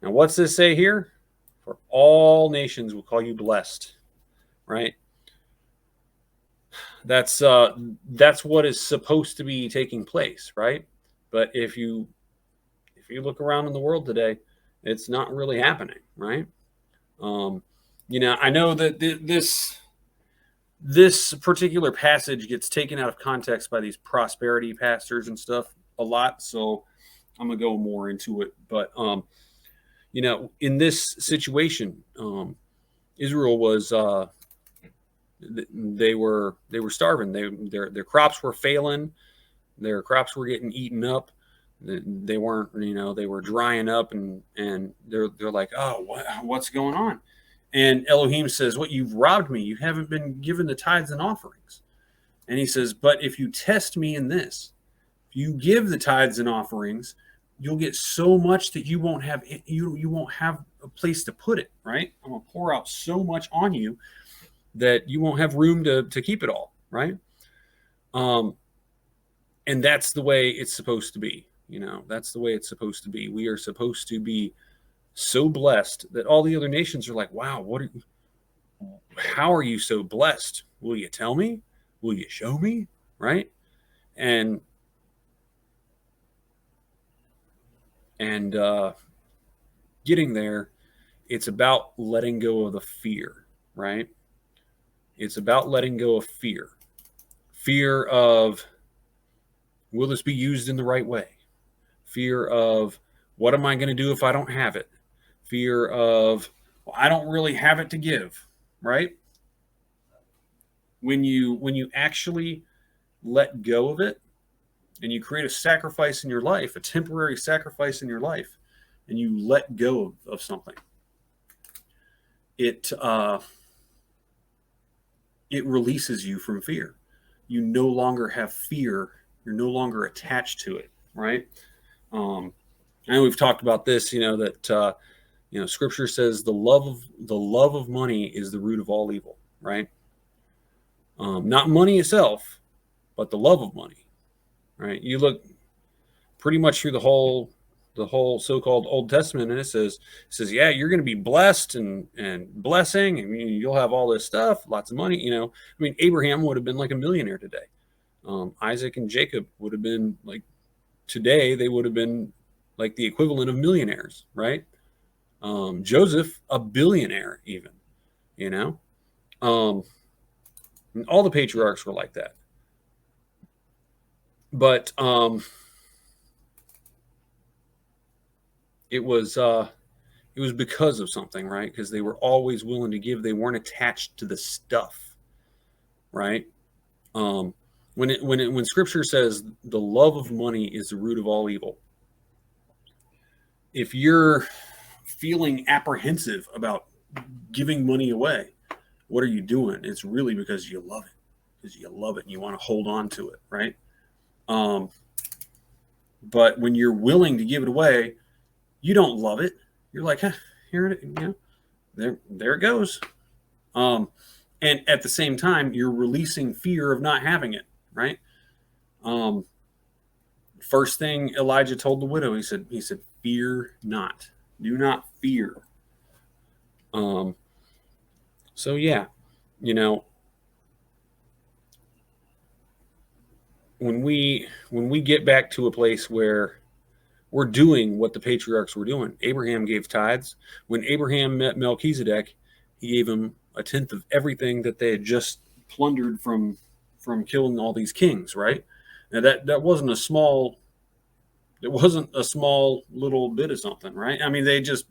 Now, what's this say here? For all nations will call you blessed, right? That's what is supposed to be taking place, right? But if you look around in the world today, it's not really happening, right? You know, I know that this this particular passage gets taken out of context by these prosperity pastors and stuff a lot. So I'm going to go more into it. But, you know, in this situation, Israel was, they were starving. Their crops were failing. Their crops were getting eaten up. They weren't, you know, they were drying up, and they're like, oh, what's going on? And Elohim says, what, you've robbed me. You haven't been given the tithes and offerings. And he says, but if you test me in this, if you give the tithes and offerings, you'll get so much that you won't have a place to put it, right? I'm going to pour out so much on you that you won't have room to keep it all, right? And that's the way it's supposed to be. You know, that's the way it's supposed to be. We are supposed to be so blessed that all the other nations are like, wow, how are you so blessed? Will you tell me? Will you show me? Right? And getting there, it's about letting go of the fear, right? It's about letting go of fear. Fear of, will this be used in the right way? Fear of, what am I going to do if I don't have it? Fear of, well, I don't really have it to give, right? When you actually let go of it and you create a sacrifice in your life, a temporary sacrifice in your life, and you let go of something, it releases you from fear. You no longer have fear. You're no longer attached to it, right? I know we've talked about this, you know, that you know, Scripture says the love of money is the root of all evil, right? Not money itself, but the love of money, right? You look pretty much through the whole so-called Old Testament, and it says, yeah, you're going to be blessed and blessing, and you'll have all this stuff, lots of money. You know, I mean, Abraham would have been like a millionaire today. Isaac and Jacob would have been like, today they would have been like the equivalent of millionaires, right? Joseph, a billionaire, even, you know. And all the patriarchs were like that. But it was because of something, right? Because they were always willing to give. They weren't attached to the stuff, right? When Scripture says the love of money is the root of all evil, if you're feeling apprehensive about giving money away, what are you doing? It's really because you love it, and you want to hold on to it, right? But when you're willing to give it away, you don't love it. You're like, here it, you know, there it goes. And at the same time, you're releasing fear of not having it, right? First thing Elijah told the widow, he said, fear not. Do not fear. So yeah, you know, when we get back to a place where we're doing what the patriarchs were doing, Abraham gave tithes. When Abraham met Melchizedek, he gave him a tenth of everything that they had just plundered from killing all these kings, right? Now that wasn't a small little bit of something, right? I mean, they just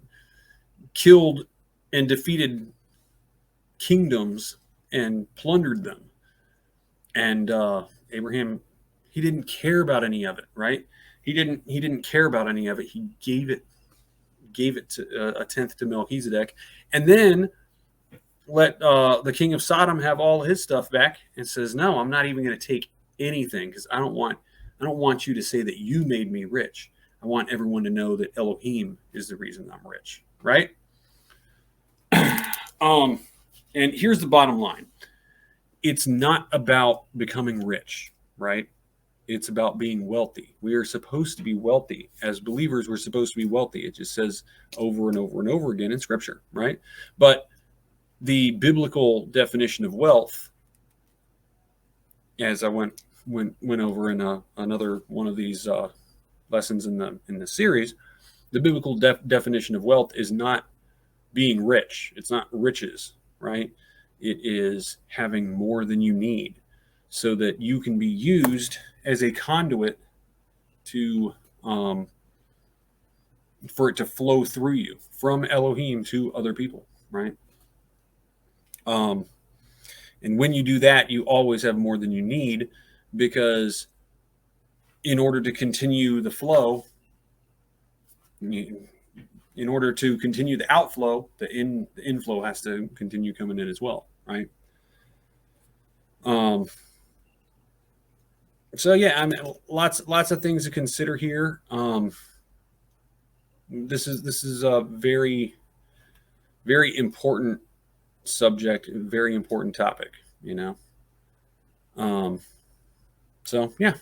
killed and defeated kingdoms and plundered them. And Abraham, he didn't care about any of it, right? He didn't care about any of it. He gave it to a tenth to Melchizedek, and then let the king of Sodom have all his stuff back, and says, no, I'm not even going to take anything, because I don't want you to say that you made me rich. I want everyone to know that Elohim is the reason I'm rich, right? And here's the bottom line. It's not about becoming rich, right? It's about being wealthy. We are supposed to be wealthy. As believers, we're supposed to be wealthy. It just says over and over and over again in Scripture, right? But the biblical definition of wealth, as I went over in another one of these lessons in the series, the biblical definition of wealth is not being rich. It's not riches, right? It is having more than you need so that you can be used as a conduit to for it to flow through you from Elohim to other people, right? And when you do that, you always have more than you need, because in order to continue the flow, in order to continue the outflow, the inflow has to continue coming in as well, right? So yeah, I mean, lots of things to consider here. This is a very, very important subject, very important topic, you know. So yeah.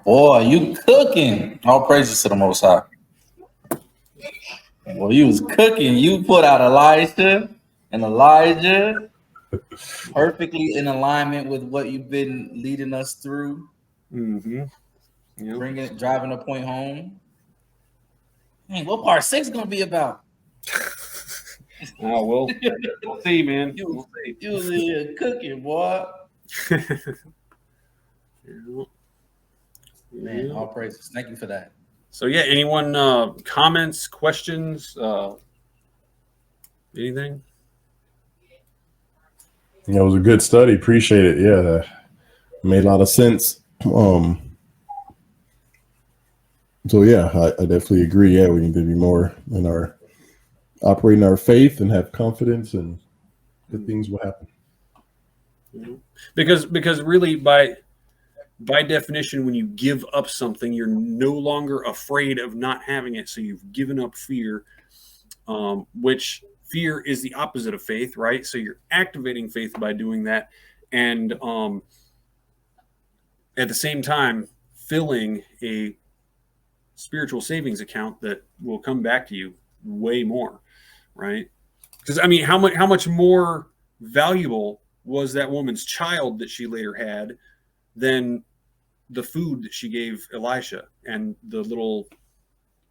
Boy, you cooking. All praises to the Most High. Well, you was cooking. You put out Elisha and Elijah perfectly in alignment with what you've been leading us through. Mm-hmm. Yep. Driving the point home. Hey, what part 6 gonna be about? Oh, we'll see, man. You was in here cooking, boy. Man, all praises. Thank you for that. So yeah, anyone comments, questions, anything? It was a good study. Appreciate it. Yeah, that made a lot of sense. So yeah, I definitely agree. Yeah, we need to be more in our operating our faith and have confidence, and good things will happen. Because really, by definition, when you give up something, you're no longer afraid of not having it. So you've given up fear, which fear is the opposite of faith, right? So you're activating faith by doing that, and at the same time filling a spiritual savings account that will come back to you way more, right? Because I mean, how much more valuable was that woman's child that she later had than the food that she gave Elisha and the little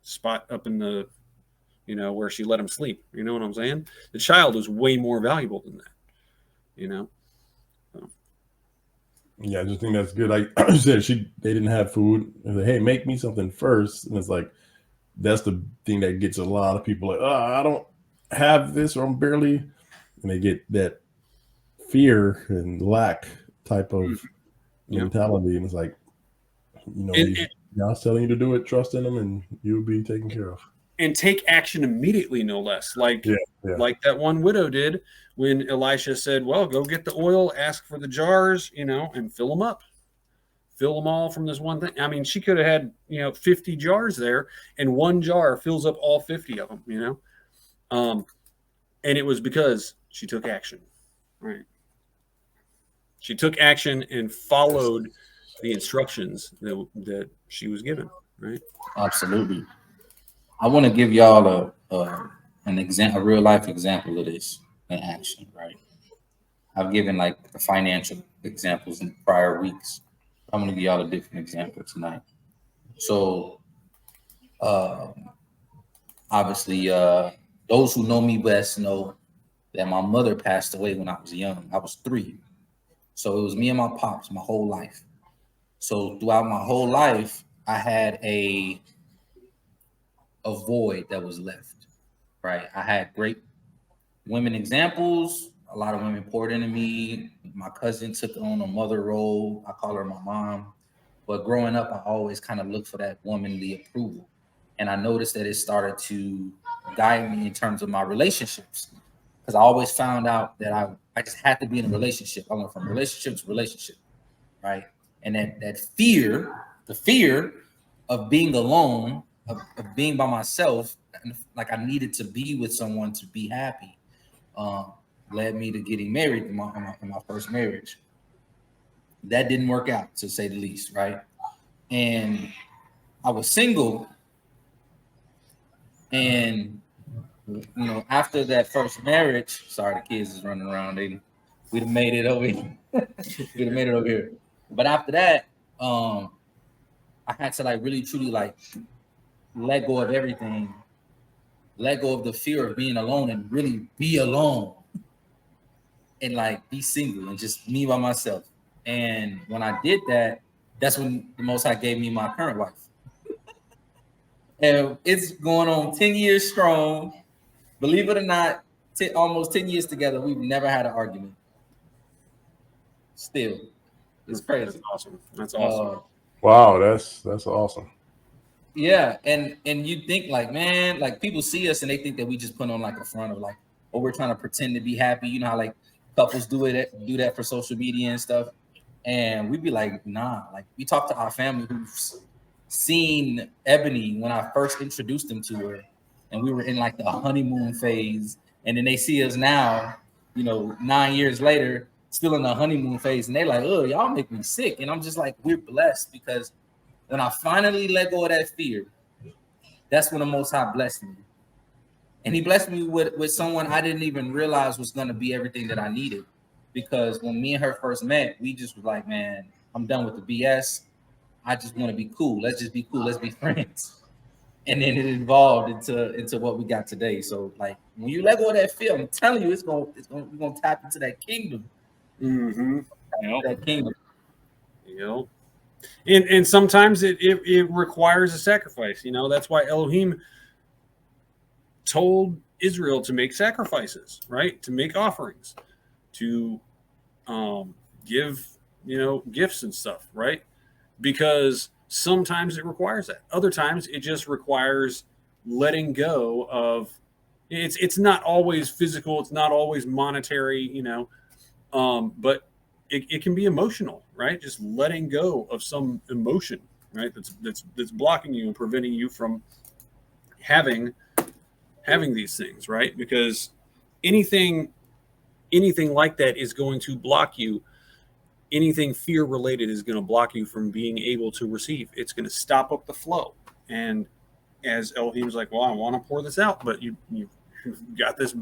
spot up in the, where she let him sleep? You know what I'm saying? The child was way more valuable than that, So. Yeah, I just think that's good. Like I said, they didn't have food. And like, hey, make me something first. And it's like, that's the thing that gets a lot of people like, I don't have this, or I'm barely, and they get that fear and lack type of mentality. And it's like, God's telling you to do it, trust in him, and you'll be taken care of. And take action immediately, no less. Like that one widow did when Elisha said, well, go get the oil, ask for the jars, and fill them up. Fill them all from this one thing. I mean, she could have had, 50 jars there, and one jar fills up all 50 of them, and it was because she took action, right? She took action and followed the instructions that she was given, right? Absolutely. I want to give y'all a real life example of this in action, right? I've given like the financial examples in prior weeks. I'm going to give y'all a different example tonight. So, obviously, those who know me best know that my mother passed away when I was young. I was 3. So it was me and my pops my whole life. So throughout my whole life, I had a void that was left, right? I had great women examples. A lot of women poured into me. My cousin took on a mother role. I call her my mom. But growing up, I always kind of looked for that womanly approval. And I noticed that it started to guide me in terms of my relationships. Because I always found out that I just had to be in a relationship. I went from relationship to relationship, right? And that fear, the fear of being alone, of being by myself, like I needed to be with someone to be happy, led me to getting married in my first marriage. That didn't work out, to say the least, right? And I was single, and after that first marriage, sorry, the kids is running around. We'd have made it over here. We'd have made it over here. But after that, I had to like really truly like let go of everything let go of the fear of being alone and really be alone and like be single and just me by myself. And when I did that, that's when the Most High gave me my current wife. And it's going on 10 years strong. Believe it or not, almost 10 years together, we've never had an argument. Still, it's crazy. That's awesome. That's awesome. Wow, that's awesome. Yeah, and you think like, man, like people see us and they think that we just put on like a front of like, oh, we're trying to pretend to be happy. You know how like couples do that for social media and stuff. And we'd be like, nah. Like we talk to our family who's seen Ebony when I first introduced them to her, and we were in like the honeymoon phase, and then they see us now, 9 years later, still in the honeymoon phase, and they're like, oh, y'all make me sick. And I'm just like, we're blessed because when I finally let go of that fear, that's when the Most High blessed me. And he blessed me with someone I didn't even realize was going to be everything that I needed. Because when me and her first met, we just was like, man, I'm done with the BS. I just want to be cool. Let's just be cool. Let's be friends. And then it evolved into what we got today. So like when you let go of that fear, I'm telling you, we're gonna tap into that kingdom. Mm-hmm. That kingdom. Yep. And sometimes it requires a sacrifice. That's why Elohim told Israel to make sacrifices, right? To make offerings, to give gifts and stuff, right? Because sometimes it requires that. Other times it just requires letting go of. It's not always physical. It's not always monetary, but it can be emotional, right? Just letting go of some emotion, right? That's blocking you and preventing you from having these things, right? Because anything like that is going to block you. Anything fear related is going to block you from being able to receive. It's going to stop up the flow. And as Elohim's like, well, I want to pour this out, but you've got this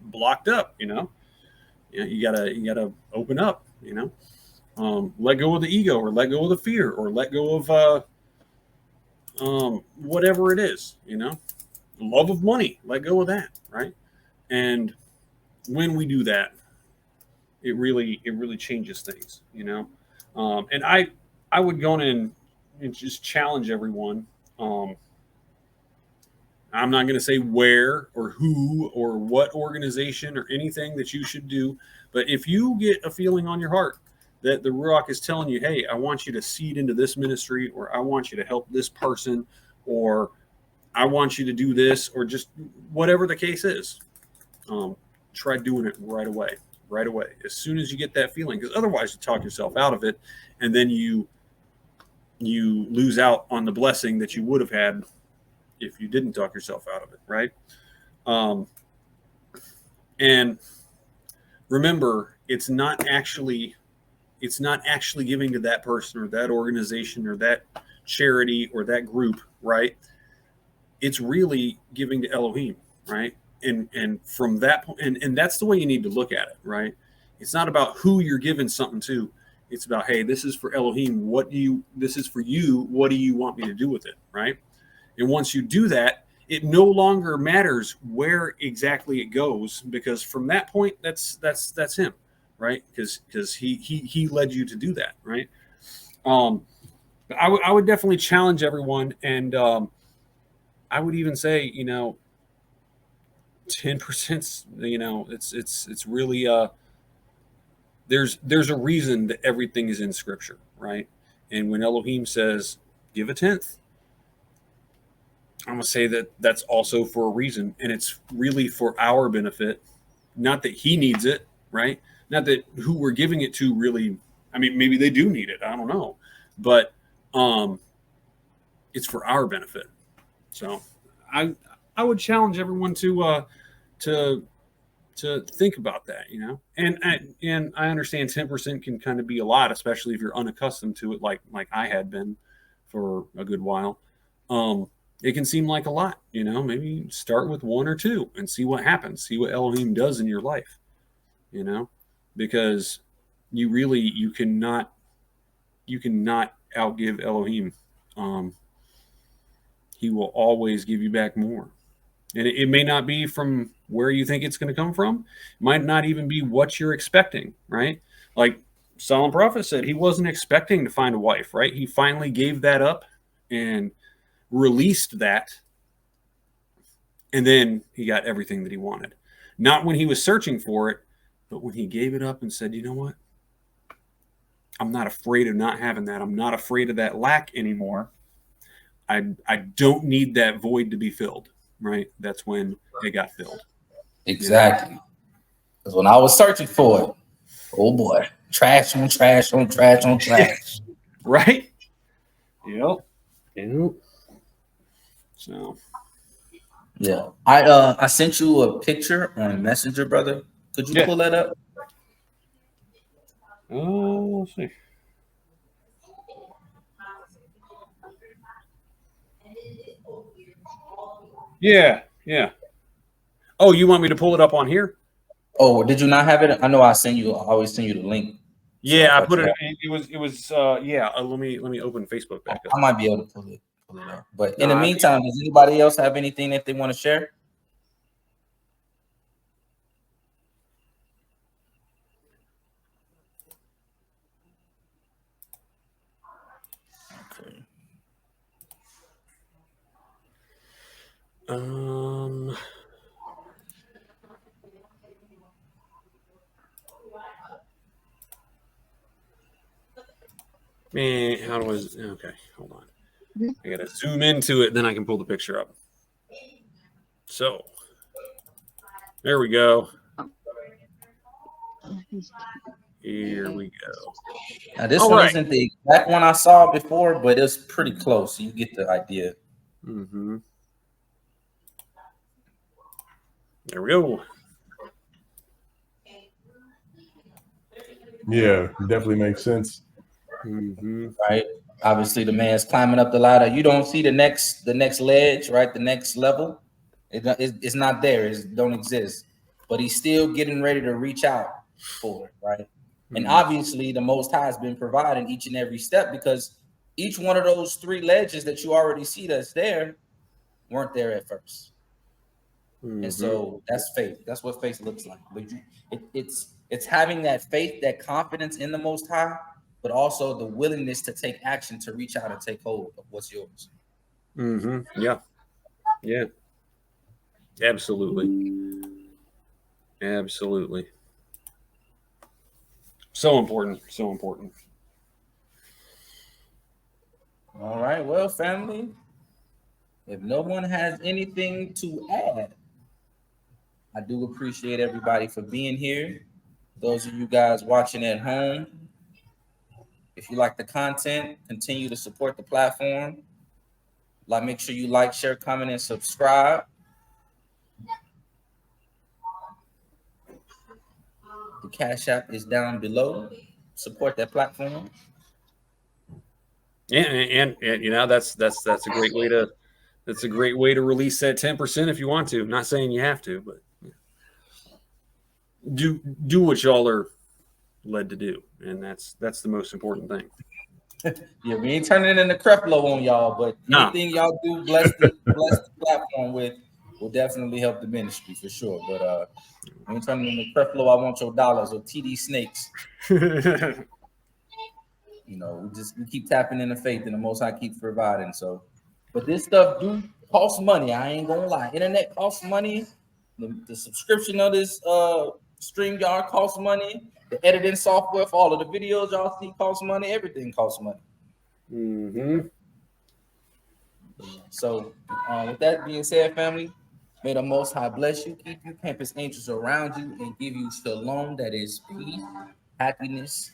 blocked up, you gotta open up, let go of the ego, or let go of the fear, or let go of whatever it is, love of money, let go of that, right? And when we do that, it really changes things, and I would go in and just challenge everyone. I'm not going to say where or who or what organization or anything that you should do, but if you get a feeling on your heart that the Ruach is telling you, hey, I want you to seed into this ministry, or I want you to help this person, or I want you to do this, or just whatever the case is, try doing it right away, as soon as you get that feeling, because otherwise you talk yourself out of it, and then you lose out on the blessing that you would have had if you didn't talk yourself out of it, right? And remember, it's not actually giving to that person or that organization or that charity or that group, right? It's really giving to Elohim, right? And from that point, and that's the way you need to look at it, right? It's not about who you're giving something to. It's about, hey, this is for Elohim. This is for you. What do you want me to do with it, right? And once you do that, it no longer matters where exactly it goes, because from that point, that's him, right? Because he led you to do that, right? But I would definitely challenge everyone, and I would even say, 10%, it's really there's a reason that everything is in Scripture, right? And when Elohim says give a tenth, I'm gonna say that that's also for a reason, and it's really for our benefit. Not that he needs it, right? Not that who we're giving it to really. I mean, maybe they do need it. I don't know, but it's for our benefit. So I would challenge everyone to think about that, And I understand 10% can kind of be a lot, especially if you're unaccustomed to it, like I had been for a good while. It can seem like a lot, maybe start with 1 or 2 and see what happens, see what Elohim does in your life, because you cannot outgive Elohim. He will always give you back more. And it may not be from where you think it's going to come from. It might not even be what you're expecting, right? Like Solemn Prophet said, he wasn't expecting to find a wife, right? He finally gave that up and released that. And then he got everything that he wanted. Not when he was searching for it, but when he gave it up and said, you know what? I'm not afraid of not having that. I'm not afraid of that lack anymore. I don't need that void to be filled, right? That's when it got filled. Exactly. Because when I was searching for it, oh boy, trash on trash on trash on trash. Right? Yep. So yeah. I sent you a picture on Messenger, brother. Could you pull that up? Oh, let's see. Yeah. Oh, you want me to pull it up on here? Oh, did you not have it? I know I always send you the link. Yeah, I put it. It was. Yeah. Let me open Facebook back up. I might be able to pull it up. But in the meantime, does anybody else have anything that they want to share? Man, how do I? Okay, hold on. I gotta zoom into it, then I can pull the picture up. So there we go. Here we go. Now this one isn't the exact one I saw before, but it's pretty close. So you get the idea. Mm-hmm. There we go. Yeah, definitely makes sense. Mm-hmm. Right. Obviously, the man's climbing up the ladder. You don't see the next ledge, right? The next level. It's not there. It don't exist. But he's still getting ready to reach out for it, right? Mm-hmm. And obviously, the Most High has been providing each and every step, because each one of those 3 ledges that you already see that's there weren't there at first. Mm-hmm. And so that's faith. That's what faith looks like. But it's having that faith, that confidence in the Most High, but also the willingness to take action to reach out and take hold of what's yours. Mm-hmm. Yeah. Absolutely. So important. All right. Well, family, if no one has anything to add, I do appreciate everybody for being here. Those of you guys watching at home, if you like the content, continue to support the platform. Make sure you like, share, comment, and subscribe. The Cash App is down below. Support that platform. Yeah, and that's a great way to release that 10% if you want to. I'm not saying you have to, but do what y'all are led to do, and that's the most important thing. Yeah, we ain't turning it into Creflo on y'all, but anything y'all do bless the platform with will definitely help the ministry for sure. But we ain't turning into Creflo, I want your dollars, or TD Snakes. We keep tapping into faith, and the Most High keeps providing. So, but this stuff do cost money. I ain't gonna lie. Internet costs money. The subscription of this StreamYard costs money. The editing software for all of the videos y'all see costs money. Everything costs money. Mm-hmm. So, with that being said, family, may the Most High bless you, keep you, camp His angels around you, and give you shalom, that is peace, happiness,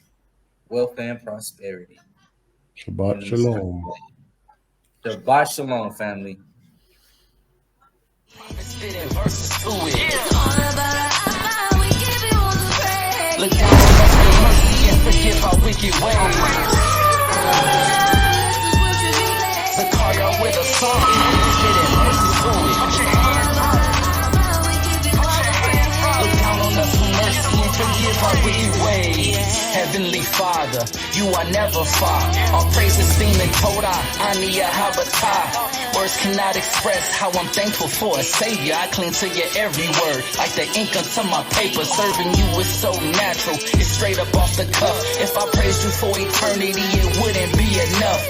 welfare, and prosperity. Shabbat shalom. Shabbat shalom, family. Look down on us with mercy and forgive our wicked ways. The car y'all with a song, spitting mercy to it. Look down on us with mercy and forgive our wicked ways. Heavenly Father. Father, you are never far. All praise esteem and Toda, Ania Habatah. Words cannot express how I'm thankful for a Savior. I cling to your every word, like the ink onto my paper. Serving you is so natural, it's straight up off the cuff. If I praised you for eternity, it wouldn't be enough.